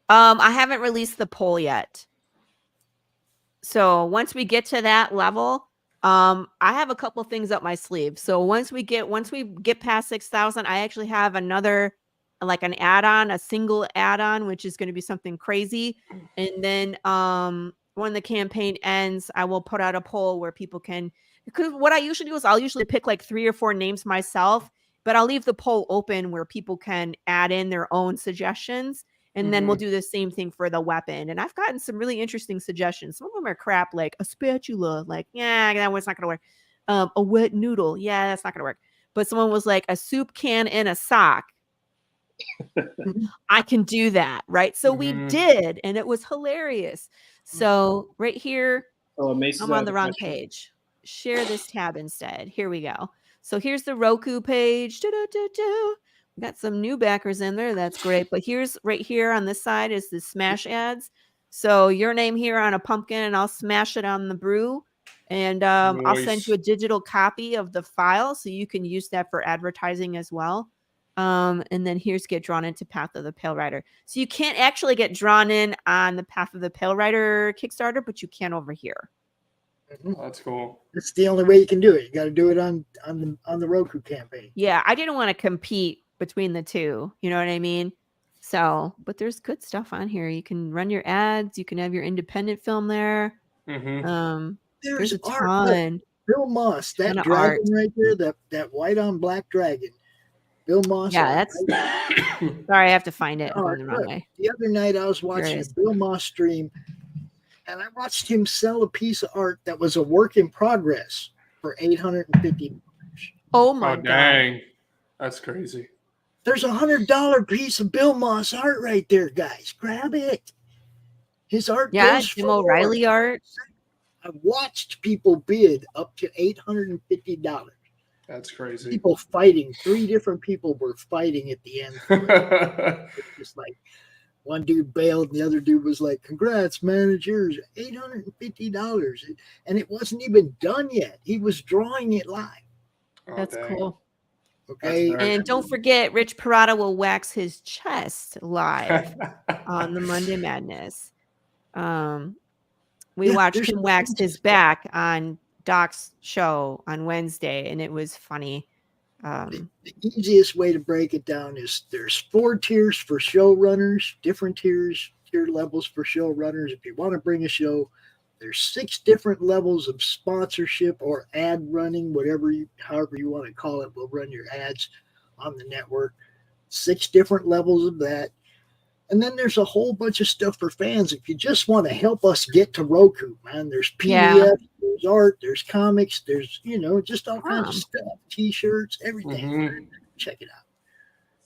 I haven't released the poll yet. So once we get to that level, I have a couple things up my sleeve. So once we get past 6,000, I actually have another. An add-on, a single add-on, which is going to be something crazy. And then when the campaign ends, I will put out a poll where people can, because what I usually do is I'll usually pick 3 or 4 names myself, but I'll leave the poll open where people can add in their own suggestions. And then we'll do the same thing for the weapon. And I've gotten some really interesting suggestions. Some of them are crap, like a spatula, that one's not going to work. A wet noodle. Yeah, that's not going to work. But someone was like a soup can in a sock. I can do that, right? So we did, and it was hilarious. So right here, I'm on the wrong page. Share this tab instead. Here we go. So here's the Roku page. We got some new backers in there. That's great. But here's right here on this side is the smash ads. So your name here on a pumpkin, and I'll smash it on the brew. And I'll send you a digital copy of the file so you can use that for advertising as well. And then here's get drawn into Path of the Pale Rider. So you can't actually get drawn in on the Path of the Pale Rider Kickstarter, but you can over here. Oh, that's cool. That's the only way you can do it. You got to do it on the Roku campaign. Yeah, I didn't want to compete between the two. You know what I mean? So, but there's good stuff on here. You can run your ads. You can have your independent film there. There's a art. ton. Bill Moss, that Ton of dragon art. right there, that white on black dragon. Bill Moss. Yeah, art, that's. right? Sorry, I have to find it. I'm going the wrong Look, way. the other night I was Here it watching a is. Bill Moss stream, and I watched him sell a piece of art that was a work in progress for $850. Oh my Oh god. dang, that's crazy. There's a $100 piece of Bill Moss art right there, guys. Grab it. His art Yeah, goes Jim for O'Reilly art. I've watched people bid up to $850. That's crazy. People fighting. 3 different people were fighting at the end. For it. It's just like one dude bailed, and the other dude was like, "Congrats, man! It's yours." $850, and it wasn't even done yet. He was drawing it live. Oh, That's dang. cool. Okay, That's very And don't forget, Rich Parada will wax his chest live on the Monday Madness. We Yeah, watched there's him wax his back on Doc's show on Wednesday, and it was funny. the easiest way to break it down is there's 4 tiers for showrunners, different tier levels for showrunners. If you want to bring a show, there's 6 different levels of sponsorship or ad running, however you want to call it. We'll run your ads on the network. 6 different levels of that. And then there's a whole bunch of stuff for fans. If you just want to help us get to Roku, man, there's PDF, there's art, there's comics, there's, just all kinds of stuff, T-shirts, everything. Mhm. Check it out.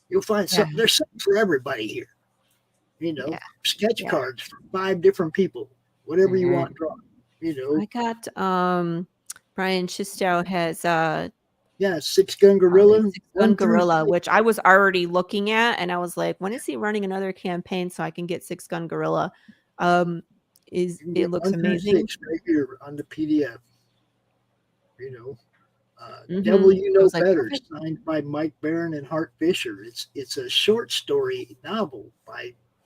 You'll find something. There's something for everybody here. Sketch cards for 5 different people, whatever you want drawn. I got Brian Chistow has 6 Gun Gorilla. 6 Gun Gorilla, which I was already looking at, and I was like, when is he running another campaign so I can get 6 Gun Gorilla? It looks amazing. 6 right here on the PDF. Mhm. Devil You I Know was like, Better, perfect. signed by Mike Barron and Hart Fisher. It's a short story novel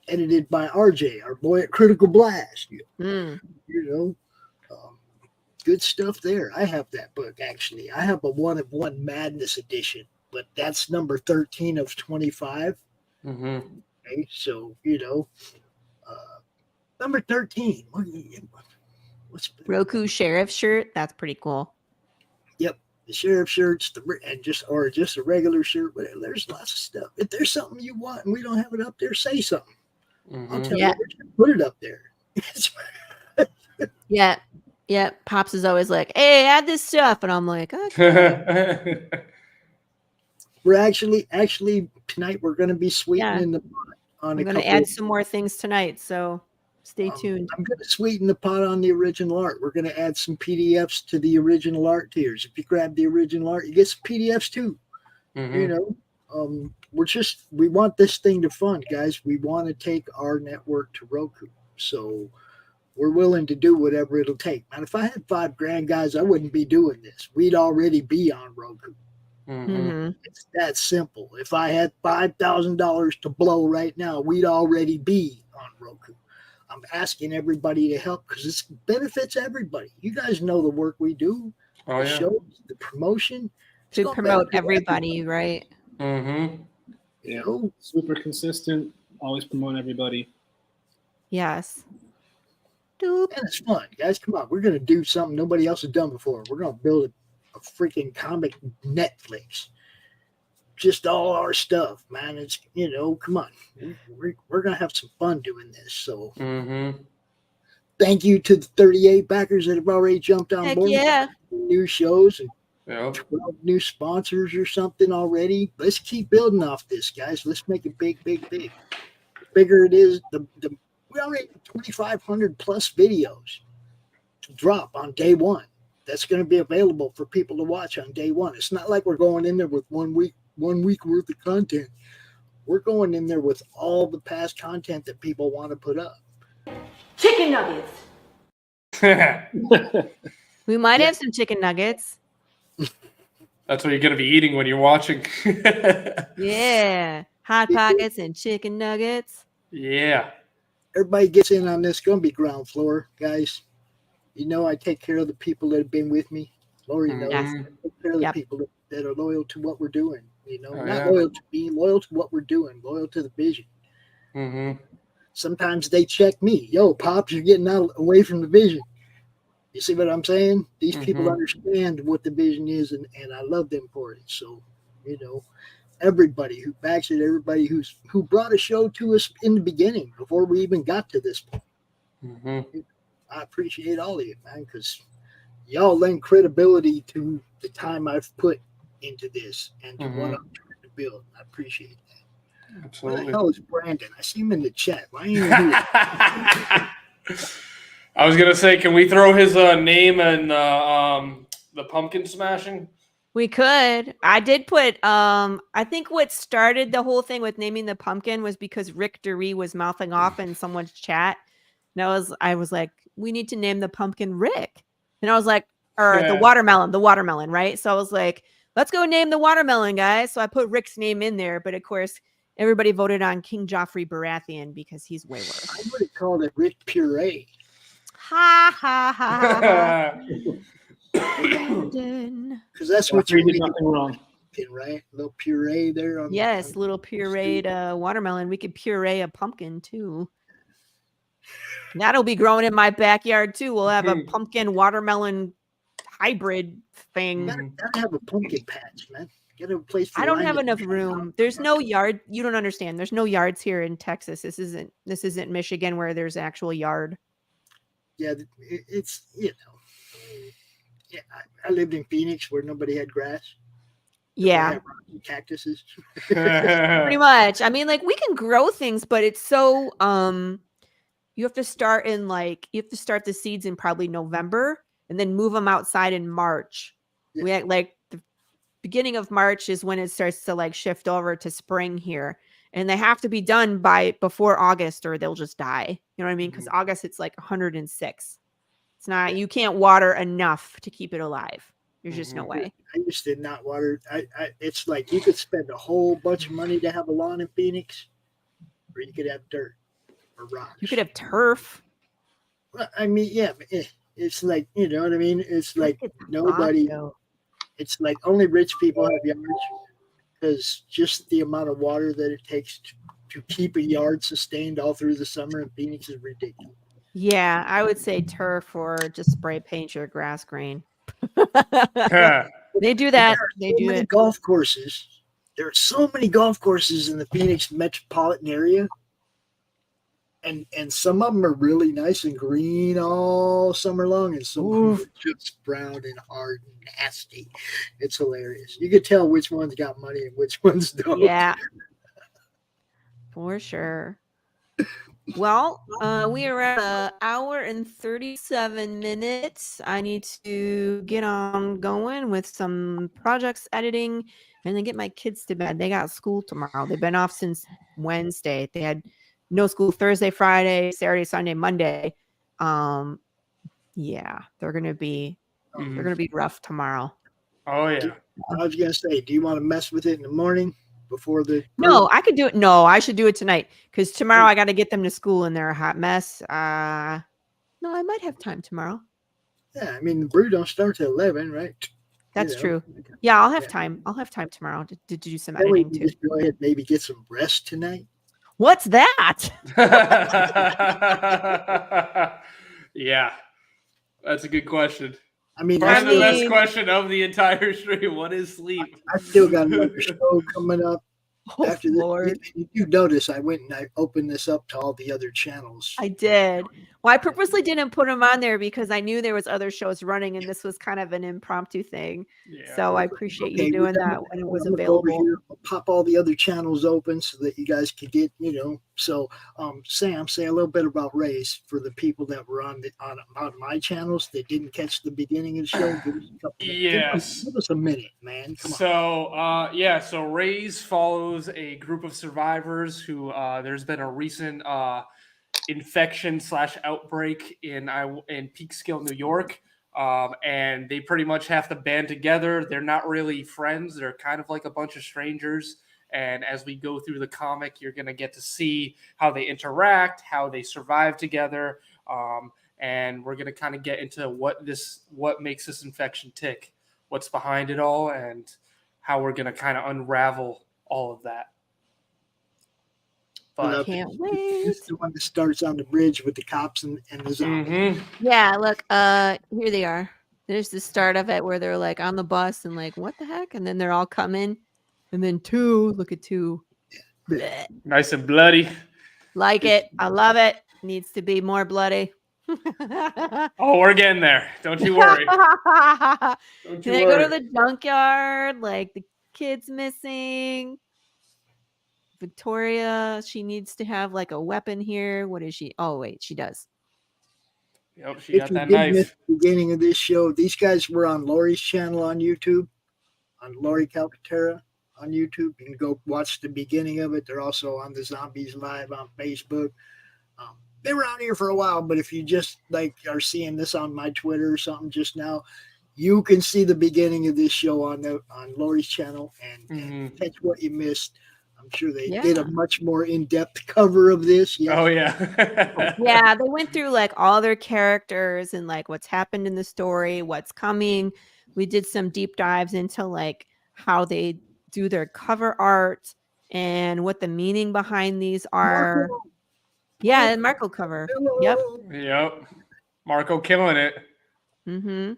edited by RJ, our boy at Critical Blast. Mm. Good stuff there. I have that book, actually. I have a 1 of 1 Madness edition, but that's number 13 of 25. Okay, so number 13. What's Roku Sheriff shirt. That's pretty cool. Yep, the sheriff shirts, just a regular shirt. Whatever. There's lots of stuff. If there's something you want and we don't have it up there, say something. I'll tell you, put it up there. Yeah. Pops is always like, "Hey, add this stuff," and I'm like, "Okay." We're actually tonight we're going to be sweetening the pot on I'm going to add some more things tonight, so stay tuned. I'm going to sweeten the pot on the original art. We're going to add some PDFs to the original art tiers. If you grab the original art, you get some PDFs too. We want this thing to fund, guys. We want to take our network to Roku, so we're willing to do whatever it'll take. And if I had $5,000, guys, I wouldn't be doing this. We'd already be on Roku. It's that simple. If I had $5,000 to blow right now, we'd already be on Roku. I'm asking everybody to help because this benefits everybody. You guys know the work we do, the shows, the promotion. To promote everybody, right? Super consistent, always promote everybody. Yes. And it's fun, guys. Come on, we're gonna do something nobody else has done before. We're gonna build a freaking comic Netflix. Just all our stuff, man. It's come on. We're gonna have some fun doing this. So thank you to the 38 backers that have already jumped on board. Yeah. New shows and 12 new sponsors or something already. Let's keep building off this, guys. Let's make it big, big, big. The bigger it is, we already have 2,500 plus videos to drop on day 1. That's going to be available for people to watch on day 1. It's not like we're going in there with 1 week worth of content. We're going in there with all the past content that people want to put up. Chicken nuggets. We might have some chicken nuggets. That's what you're going to be eating when you're watching. Yeah. Hot Pockets and chicken nuggets. Yeah. Everybody gets in on this. It's going to be ground floor, guys. I take care of the people that have been with me. Lori knows. I take care of the people that are loyal to what we're doing. Loyal to me, loyal to what we're doing, loyal to the vision. Sometimes they check me. Yo, Pops, you're getting away from the vision. You see what I'm saying? These people Mhm. understand what the vision is, and I love them for it. So, everybody who backs it, everybody who brought a show to us in the beginning before we even got to this point. Mhm. I appreciate all of you, man, because y'all lend credibility to the time I've put into this and to what I'm trying to build. I appreciate that. Where the Absolutely. hell is Brandon? I see him in the chat. Why ain't he here? I was gonna say, can we throw his name in the pumpkin smashing? We could. I did put I think what started the whole thing with naming the pumpkin was because Rick Dury was mouthing off in someone's chat. And I was like, we need to name the pumpkin Rick. And I was like, or the watermelon, right? So I was like, let's go name the watermelon, guys. So I put Rick's name in there, but of course everybody voted on King Joffrey Baratheon because he's way worse. I would have called it Rick Puree. Ha ha ha ha. Brandon. Because that's what you're did making, nothing wrong. right? A little puree there on Yes, on little pureed watermelon. We could puree a pumpkin too. That'll be growing in my backyard too. We'll have a pumpkin watermelon hybrid thing. Gotta have a pumpkin patch, man. Get a place to I don't line have it. enough room. There's no yard. You don't understand. There's no yards here in Texas. This isn't Michigan where there's actual yard. Yeah, it's Yeah, I lived in Phoenix where nobody had grass. Yeah. Had cactuses. Pretty much. I mean, like we can grow things, but it's so you have to start the seeds in probably November and then move them outside in March. Yeah. We like the beginning of March is when it starts to like shift over to spring here. And they have to be done before August or they'll just die. You know what I mean? Because August it's like 106. It's not, you can't water enough to keep it alive. There's just no way. I used to not water. It's like you could spend a whole bunch of money to have a lawn in Phoenix, or you could have dirt or rocks. You could have turf. Well, I mean, yeah, it's like, you know what I mean? It's like nobody, it's like only rich people have yards because just the amount of water that it takes to keep a yard sustained all through the summer in Phoenix is ridiculous. Yeah, I would say turf or just spray paint your grass green. They do that. They do it. Golf courses. There are so many golf courses in the Phoenix metropolitan area. And some of them are really nice and green all summer long, and some of them are just brown and hard and nasty. It's hilarious. You could tell which ones got money and which ones don't. Yeah, for sure. Well, we are at an hour and 37 minutes. I need to get on going with some projects editing and then get my kids to bed. They got school tomorrow. They've been off since Wednesday. They had no school Thursday, Friday, Saturday, Sunday, Monday. Yeah, they're gonna be rough tomorrow. Oh yeah. I was gonna say, do you want to mess with it in the morning before the? No, I could do it. No, I should do it tonight because tomorrow I got to get them to school and they're a hot mess. No, I might have time tomorrow. Yeah, I mean the brew don't start till 11, right? That's true. Yeah, I'll have time. I'll have time tomorrow to do some editing too. Just go ahead, maybe get some rest tonight. What's that? Yeah, that's a good question. I mean, Probably the best question of the entire stream. What is sleep? I still got another show coming up. After Lord. this, if you notice, I went and I opened this up to all the other channels. I did. Well, I purposely didn't put them on there because I knew there was other shows running and this was kind of an impromptu thing. Yeah. So I appreciate you doing that when it was available. I'll pop all the other channels open so that you guys could get, So, Sam, say a little bit about Race for the people that were on my channels that didn't catch the beginning of the show. Yes. Give us a minute, man. Come on. So Race follows a group of survivors who there's been a recent infection/outbreak in Peekskill, New York, and they pretty much have to band together. They're not really friends; they're kind of like a bunch of strangers. And as we go through the comic, you're going to get to see how they interact, how they survive together, and we're going to kind of get into what makes this infection tick, what's behind it all, and how we're going to kind of unravel all of that. But Can't This wait. is the one that starts on the bridge with the cops and the zombies. Yeah, look, here they are. There's the start of it where they're like on the bus and like, what the heck? And then they're all coming. And then two, look at two. Blech. nice and bloody. Like it. I love it. Needs to be more bloody. Oh, we're getting there. Don't you worry. Don't you Can I go to worry. the junkyard? Like the kid's missing. Victoria, she needs to have like a weapon here. What is she? Oh, wait, she does. Yep, she If got you that did miss knife. the beginning of this show, these guys were on Lori's channel on YouTube, on Lori Calcaterra on YouTube. You can go watch the beginning of it. They're also on the Zombies Live on Facebook. They were out here for a while, but if you just like are seeing this on my Twitter or something just now, you can see the beginning of this show on Lori's channel and catch what you missed. I'm sure they did a much more in-depth cover of this. Yes. Oh yeah. Yeah, they went through like all their characters and like what's happened in the story, what's coming. We did some deep dives into like how they do their cover art and what the meaning behind these are. Marco, Yeah, and Marco cover. Yep. hello. Yep. Marco killing it. Mm-hmm.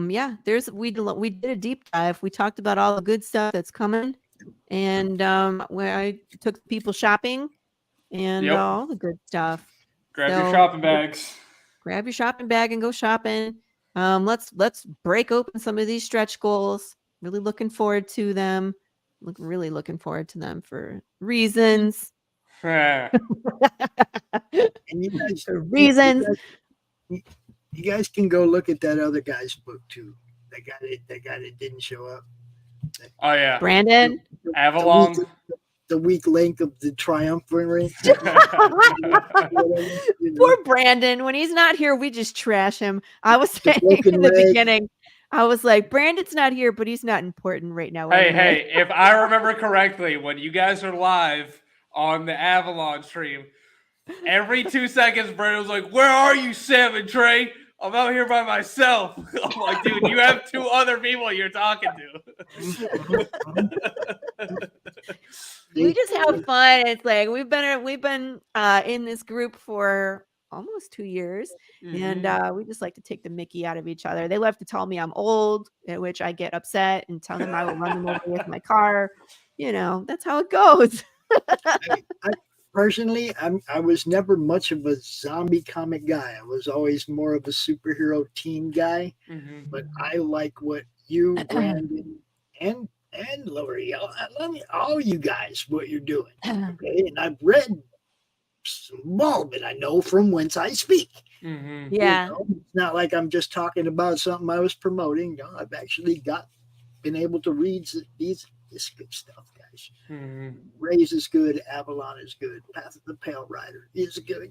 Yeah, we did a deep dive. We talked about all the good stuff that's coming. And where I took people shopping and Yep. all the good stuff. Grab So, your shopping bags. grab your shopping bag and go shopping. Let's break open some of these stretch goals. Really looking forward to them. Really looking forward to them for reasons. Yeah. And you guys, For reasons. you guys can go look at that other guy's book too. That guy that didn't show up. Oh yeah. Brandon. Avalon. The weak link of the triumvirate. Poor Brandon. When he's not here, we just trash him. I was saying broken in the leg. beginning, I was like, Brandon's not here, but he's not important right now. Hey, anyway. if I remember correctly, when you guys are live on the Avalon stream, every 2 seconds, Brandon was like, "Where are you, Sam and Trey? I'm out here by myself." I'm like, dude, you have two other people you're talking to. We just have fun. It's like we've been in this group for almost 2 years, and we just like to take the Mickey out of each other. They love to tell me I'm old, at which I get upset and tell them I will run them over with my car. You know, that's how it goes. I personally, I was never much of a zombie comic guy. I was always more of a superhero team guy. But I like what you, Brandon, and Lori, all you guys, what you're doing. Okay, and I've read small bit I know from whence I speak. Yeah. You know, it's not like I'm just talking about something I was promoting. No, I've actually been able to read this good stuff, guys. Raise is good. Avalon is good. Path of the Pale Rider is good.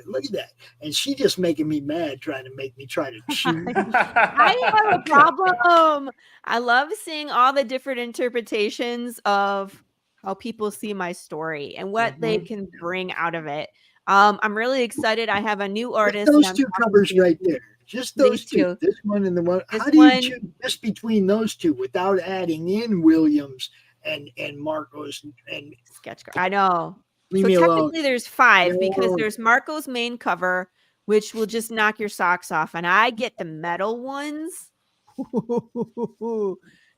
Look at that. And she just making me mad, trying to make me try to choose. I have a problem. I love seeing all the different interpretations of how people see my story and what they can bring out of it. I'm really excited. I have a new artist. Those two covers right there. Just those two. This one and the one. How do you choose just between those two without adding in Williams and Marcos and sketch card? I know. Leave so me technically alone. There's 5 because there's Marco's main cover, which will just knock your socks off, and I get the metal ones.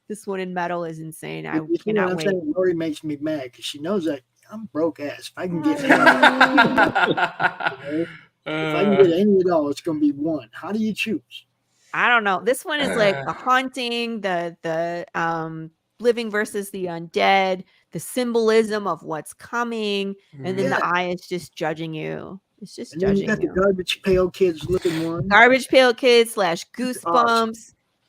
This one in metal is insane. I cannot wait. Lori makes me mad because she knows that I'm broke ass. If I can get if I can get any at all, it's going to be one. How do you choose? I don't know. This one is like the haunting, the living versus the undead, the symbolism of what's coming, and then the eye is just judging you. It's just judging you. Got the Garbage Pail Kids looking one. Garbage Pail Kids / Goosebumps. Awesome.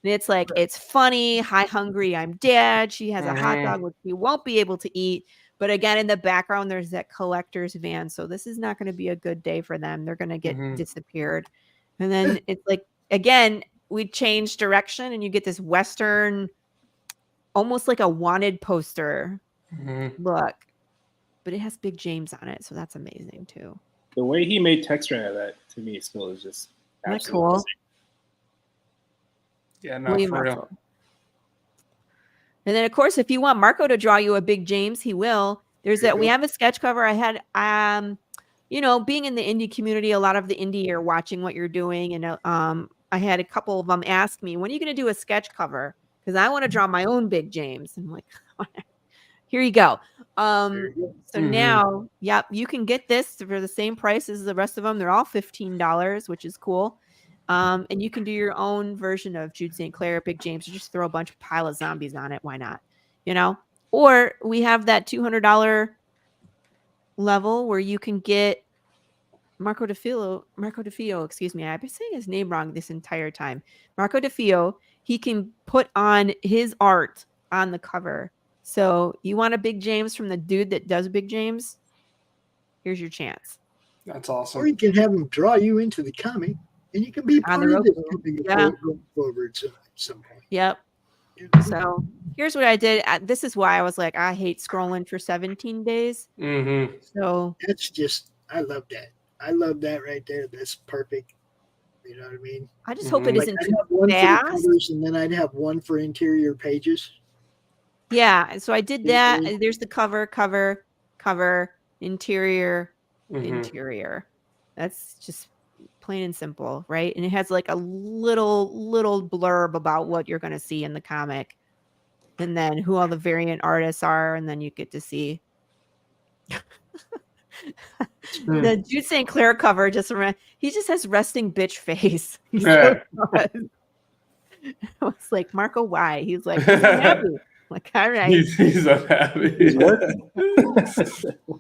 And it's like, it's funny. Hi, hungry, I'm dead. She has a hot dog, which we won't be able to eat. But again, in the background, there's that collector's van. So this is not going to be a good day for them. They're going to get disappeared. And then it's like, again, we change direction and you get this Western, almost like a wanted poster look. But it has Big James on it. So that's amazing too. The way he made texture out of that, to me, still is just absolutely cool. Amazing. Yeah, not for real. And then, of course, if you want Marco to draw you a Big James, he will. There's There you that we go. have a sketch cover. I had being in the indie community, a lot of the indie are watching what you're doing, and I had a couple of them ask me, when are you going to do a sketch cover? Because I want to draw my own Big James. And I'm like, here you go. There you go. So now, yep, you can get this for the same price as the rest of them. They're all $15, which is cool. And you can do your own version of Jude St. Clair, Big James, or just throw a bunch of pile of zombies on it. Why not? Or we have that $200 level where you can get Marco DeFio, excuse me. I've been saying his name wrong this entire time. Marco DeFio, he can put on his art on the cover. So you want a Big James from the dude that does Big James?6here's your chance. That's Or awesome. you can have them draw you into the comic, and you can be On part the of this Roku. coming Yeah. forward at some point. Yep. So here's what I did. This is why I was like, I hate scrolling for 17 days. So That's just, I love that. I love that right there. That's perfect. You know what I mean? I just hope it Like, isn't I'd too have one for the fast. covers, and then I'd have one for interior pages. Yeah. So I did that. Mhm. There's the cover, interior. That's just plain and simple, right? And it has like a little blurb about what you're going to see in the comic, and then who all the variant artists are, and then you get to see the Jude St. Clair cover. He just has resting bitch face. He's so good. I was like, Marco, why? He's like, I'm happy. I'm like, all right. He's unhappy.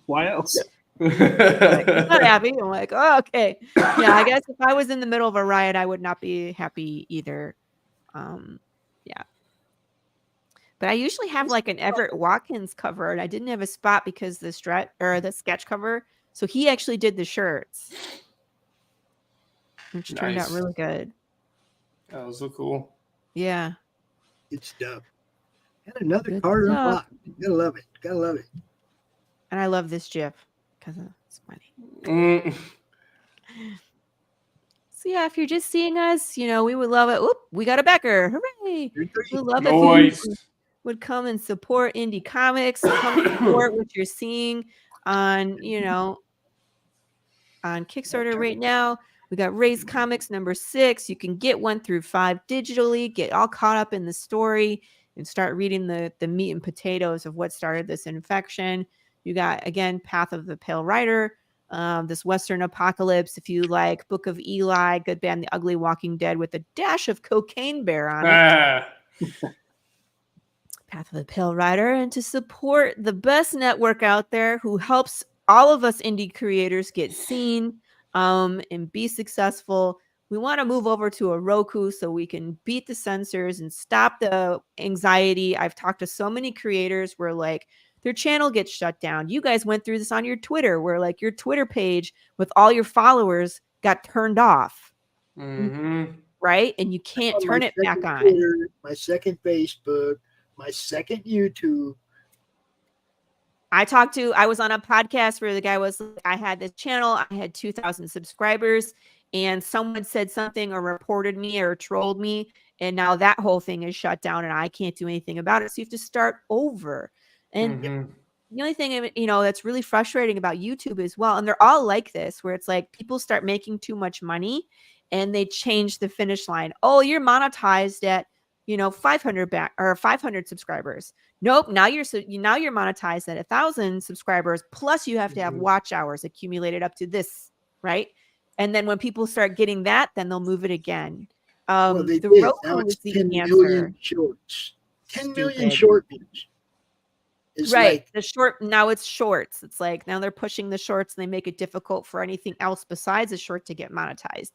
Why else? Like, he's not happy. I'm like, oh, okay. Yeah, I guess if I was in the middle of a riot, I would not be happy either. Yeah. But I usually have like an Everett Watkins cover, and I didn't have a spot because the sketch cover. So he actually did the shirts, which turned out Nice. really good. That was so cool. Yeah. Good stuff. And another Good card stuff. unlocked. Gotta love it. Gotta love it. And I love this GIF because it's funny. So yeah, if you're just seeing us, we would love it. Oop, we got a Becker. Hooray. We love it if you would come and support indie comics, come support what you're seeing on, on Kickstarter right now. We got Ray's Comics #6. You can get 1 through 5 digitally, get all caught up in the story, and start reading the meat and potatoes of what started this infection. You got, again, Path of the Pale Rider, this Western apocalypse. If you like Book of Eli, Good, Bad, and the Ugly, Walking Dead with a dash of Cocaine Bear on it. Path of the Pale Rider. And to support the best network out there who helps all of us indie creators get seen and be successful, we want to move over to a Roku so we can beat the censors and stop the anxiety. I've talked to so many creators where like their channel gets shut down. You guys went through this on your Twitter where like your Twitter page with all your followers got turned off. Right? And you can't turn it back on. Twitter, my second Facebook, my second YouTube. I was on a podcast where the guy was like, I had this channel, I had 2,000 subscribers, and someone said something or reported me or trolled me, and now that whole thing is shut down and I can't do anything about it. So you have to start over. And the only thing, that's really frustrating about YouTube as well, and they're all like this, where it's like people start making too much money and they change the finish line. Oh, you're monetized at 500 subscribers. Nope. Now you're monetized at 1,000 subscribers. Plus you have to have watch hours accumulated up to this. Right. And then when people start getting that, then they'll move it again. Well, the now Roku it's is the 10 answer. million shorts. 10 million Stupid. short views. It's Right. like, Now it's shorts. It's like now they're pushing the shorts and they make it difficult for anything else besides a short to get monetized.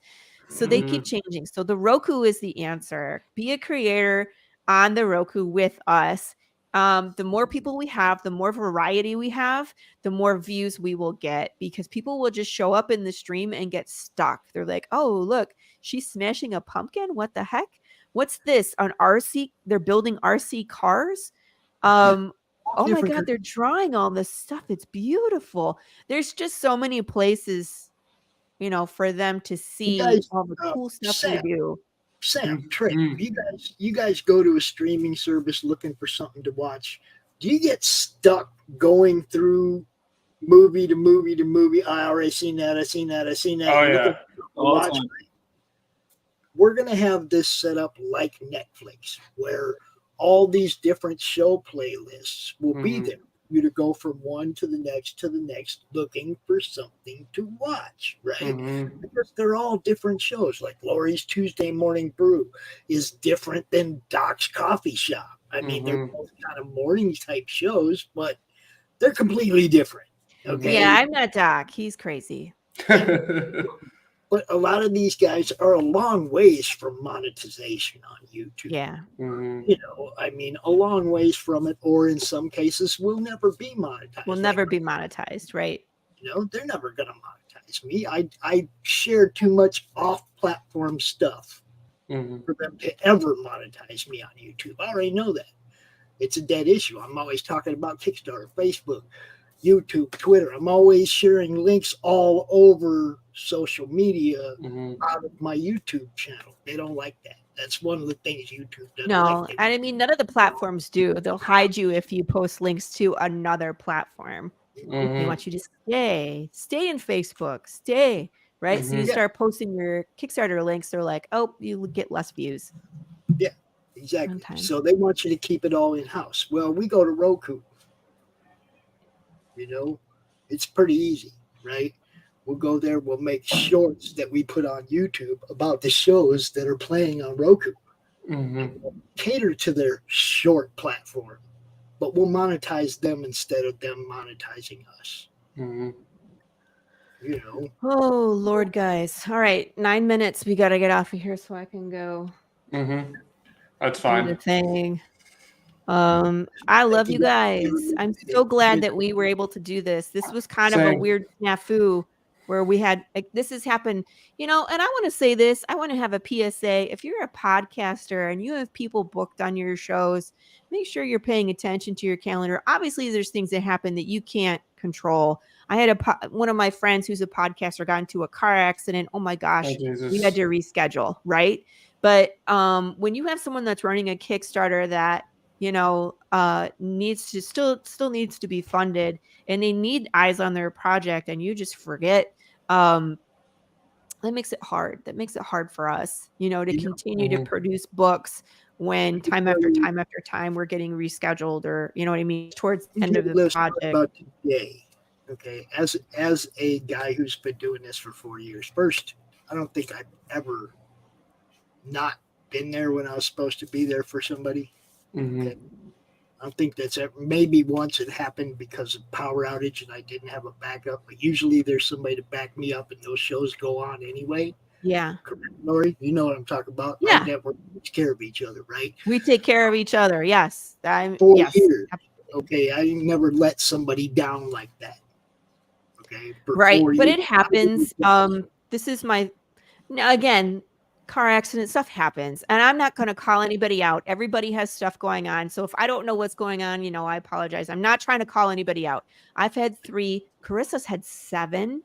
So they keep changing. So the Roku is the answer. Be a creator on the Roku with us. The more people we have, the more variety we have, the more views we will get, because people will just show up in the stream and get stuck. They're like, oh, look, she's smashing a pumpkin. What the heck? What's this? An RC? They're building RC cars. Oh my God, they're drawing all this stuff. It's beautiful. There's just so many places, for them to see all the cool stuff we do. Sam, Trey, you guys go to a streaming service looking for something to watch. Do you get stuck going through movie to movie to movie. I already seen that. I seen that. I seen that. Oh, Look yeah. at watch. We're gonna have this set up like Netflix, where all these different show playlists will be there. You to go from one to the next, looking for something to watch, right? Because they're all different shows. Like Lori's Tuesday Morning Brew is different than Doc's Coffee Shop. I mean, they're both kind of morning type shows, but they're completely different. Okay. Yeah, I'm not Doc. He's crazy. But a lot of these guys are a long ways from monetization on YouTube. Yeah. You know, I mean, a long ways from it, or in some cases, will never be monetized. Will never be monetized, right? You know, they're never going to monetize me. I share too much off-platform stuff for them to ever monetize me on YouTube. I already know that. It's a dead issue. I'm always talking about Kickstarter, Facebook, YouTube, Twitter. I'm always sharing links all over social media out of my YouTube channel. They don't like that. That's one of the things YouTube doesn't No, like. and I mean, none of the platforms do. They'll hide you if you post links to another platform. They want you to stay in Facebook, stay, right? So you start posting your Kickstarter links. They're like, oh, you get less views. Yeah, exactly. So they want you to keep it all in-house. Well, we go to Roku. You know, it's pretty easy, right? We'll go there. We'll make shorts that we put on YouTube about the shows that are playing on Roku. We'll cater to their short platform, but we'll monetize them instead of them monetizing us. You know. Oh, Lord, guys. All right, 9 minutes. We got to get off of here so I can go. That's fine. Do the thing. I love you guys. I'm so glad that we were able to do this. This was kind of a weird snafu where we had, like, this has happened, you know, and I want to say this. I want to have a PSA. If you're a podcaster and you have people booked on your shows, make sure you're paying attention to your calendar. Obviously, there's things that happen that you can't control. I had one of my friends who's a podcaster got into a car accident. Oh my gosh, we had to reschedule, right? But when you have someone that's running a Kickstarter that, you know, needs to still needs to be funded, and they need eyes on their project, and you just forget, that makes it hard. That makes it hard for us, you know, to continue to produce books when time after time after time we're getting rescheduled, or, you know what I mean, towards the end of the project. About today, okay, as a guy who's been doing this for 4 years, first, I don't think I've ever not been there when I was supposed to be there for somebody. Okay. I don't think that's ever, maybe once it happened because of power outage and I didn't have a backup, but usually there's somebody to back me up and those shows go on anyway. Yeah. Correct, Lori? You know what I'm talking about. Yeah. Our network takes care of each other, right? We take care of each other. Yes. 4 yes, years. absolutely. Okay. I never let somebody down like that. Okay. Right. But it happens. This is now again, car accident stuff happens, and I'm not going to call anybody out. Everybody has stuff going on. So if I don't know what's going on, you know, I apologize. I'm not trying to call anybody out. I've had 3. Carissa's had 7.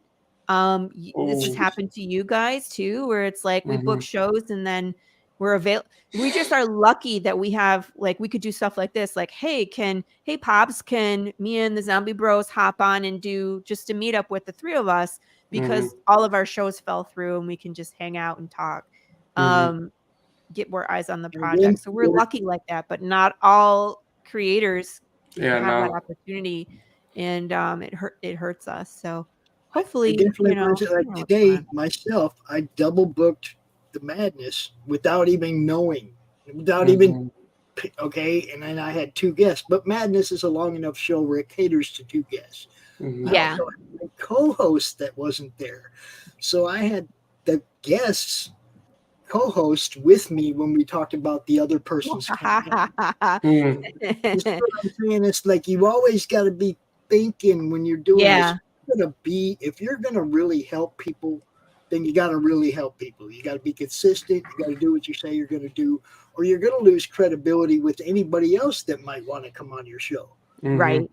This has happened to you guys too, where it's like we book shows and then we're available. We just are lucky that we have, like, we could do stuff like this. Like, hey Pops, can me and the Zombie Bros hop on and do just a meetup with the 3 of us, because all of our shows fell through and we can just hang out and talk. Get more eyes on the project. So we're lucky like that, but not all creators have that opportunity, and it hurts us. So hopefully, you know, today myself, I double booked the Madness without even knowing, even okay, and then I had 2 guests, but Madness is a long enough show where it caters to 2 guests. Yeah, a co-host that wasn't there, so I had the guests co-host with me when we talked about the other person's content. It's what I'm saying. It's like you always got to be thinking when you're doing this. If you're gonna really help people, then you got to really help people. You got to be consistent. You got to do what you say you're going to do, or you're going to lose credibility with anybody else that might want to come on your show. Right.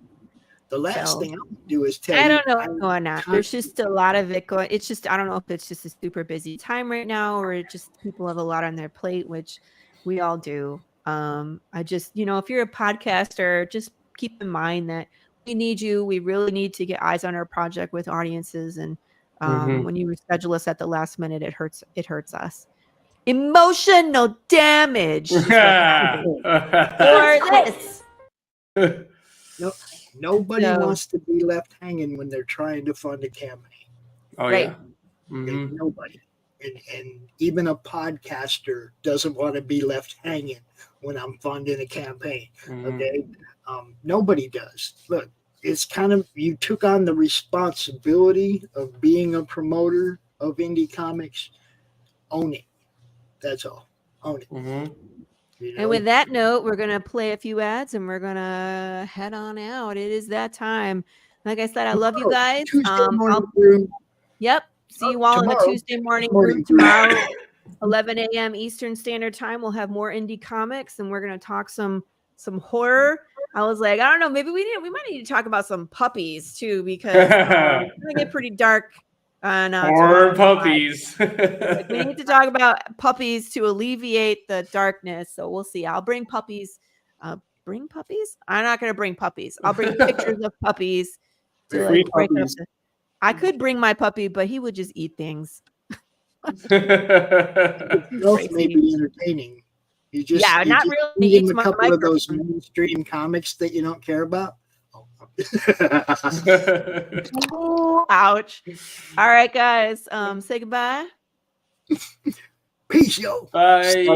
The last thing I'm going to do is tell you. I don't know what's going on. There's just a lot of it going. It's just, I don't know if it's just a super busy time right now, or it just people have a lot on their plate, which we all do. I just, you know, if you're a podcaster, just keep in mind that need you. We really need to get eyes on our project with audiences. And when you reschedule us at the last minute, it hurts us. Emotional damage is for this. Nobody wants to be left hanging when they're trying to fund a campaign. Oh, right. yeah. Okay, nobody. And even a podcaster doesn't want to be left hanging when I'm funding a campaign. Okay. Nobody does. Look, it's kind of, you took on the responsibility of being a promoter of indie comics. Own it. That's all. Own it. You know? And with that note, we're going to play a few ads and we're going to head on out. It is that time. Like I said, I love you guys. Tuesday morning room. Yep. See you all in the Tuesday morning room tomorrow, 11 a.m. Eastern Standard Time. We'll have more indie comics and we're going to talk some horror. I was like, I don't know, maybe we might need to talk about some puppies too, because it's going to get pretty dark. Horror puppies. Like, we need to talk about puppies to alleviate the darkness. So we'll see. I'll bring puppies. Bring puppies? I'm not going to bring puppies. I'll bring pictures of puppies. To like break up I could bring my puppy, but he would just eat things. Both may be entertaining. You just not really. Eat a couple of those mainstream comics that you don't care about. Oh, ouch! All right, guys. Say goodbye. Peace, yo. Bye.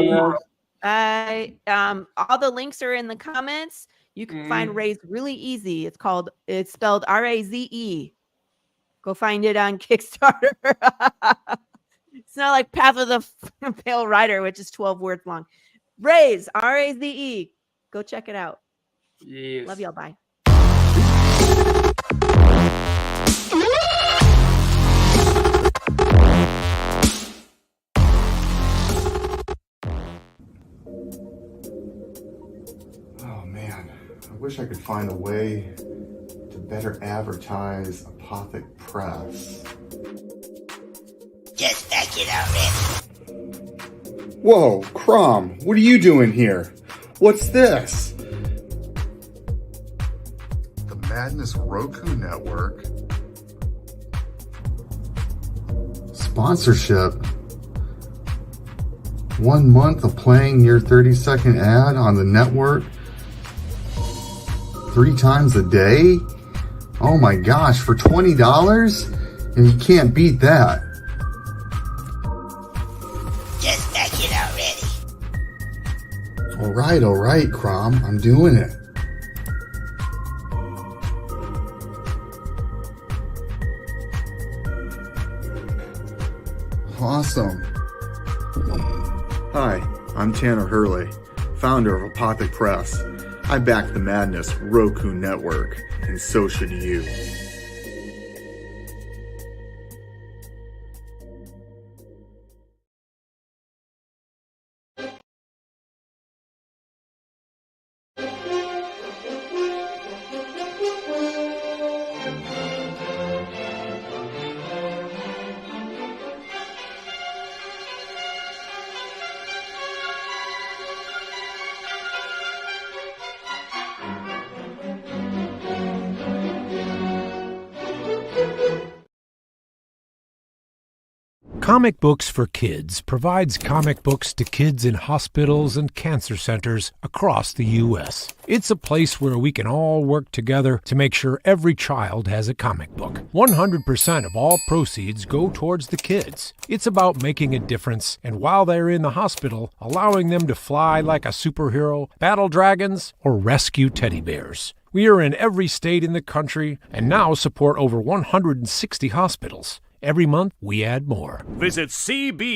All the links are in the comments. You can find Raze really easy. It's spelled R-A-Z-E. Go find it on Kickstarter. It's not like Path of the Pale Rider, which is 12 words long. Raze, R-A-Z-E. Go check it out. Yes. Love y'all. Bye. Oh man, I wish I could find a way to better advertise Apothic Press. Just back it already. Whoa, Crom, what are you doing here? What's this? The Madness Roku Network. Sponsorship. 1 month of playing your 30-second ad on the network 3 times a day? Oh my gosh, for $20? And you can't beat that. Just back it already. All right, Crom, I'm doing it. Awesome. Hi, I'm Tanner Hurley, founder of Apothic Press. I back the Madness Roku Network, and so should you. Comic Books for Kids provides comic books to kids in hospitals and cancer centers across the U.S. It's a place where we can all work together to make sure every child has a comic book. 100% of all proceeds go towards the kids. It's about making a difference, and while they're in the hospital, allowing them to fly like a superhero, battle dragons, or rescue teddy bears. We are in every state in the country and now support over 160 hospitals. Every month, we add more. Visit CB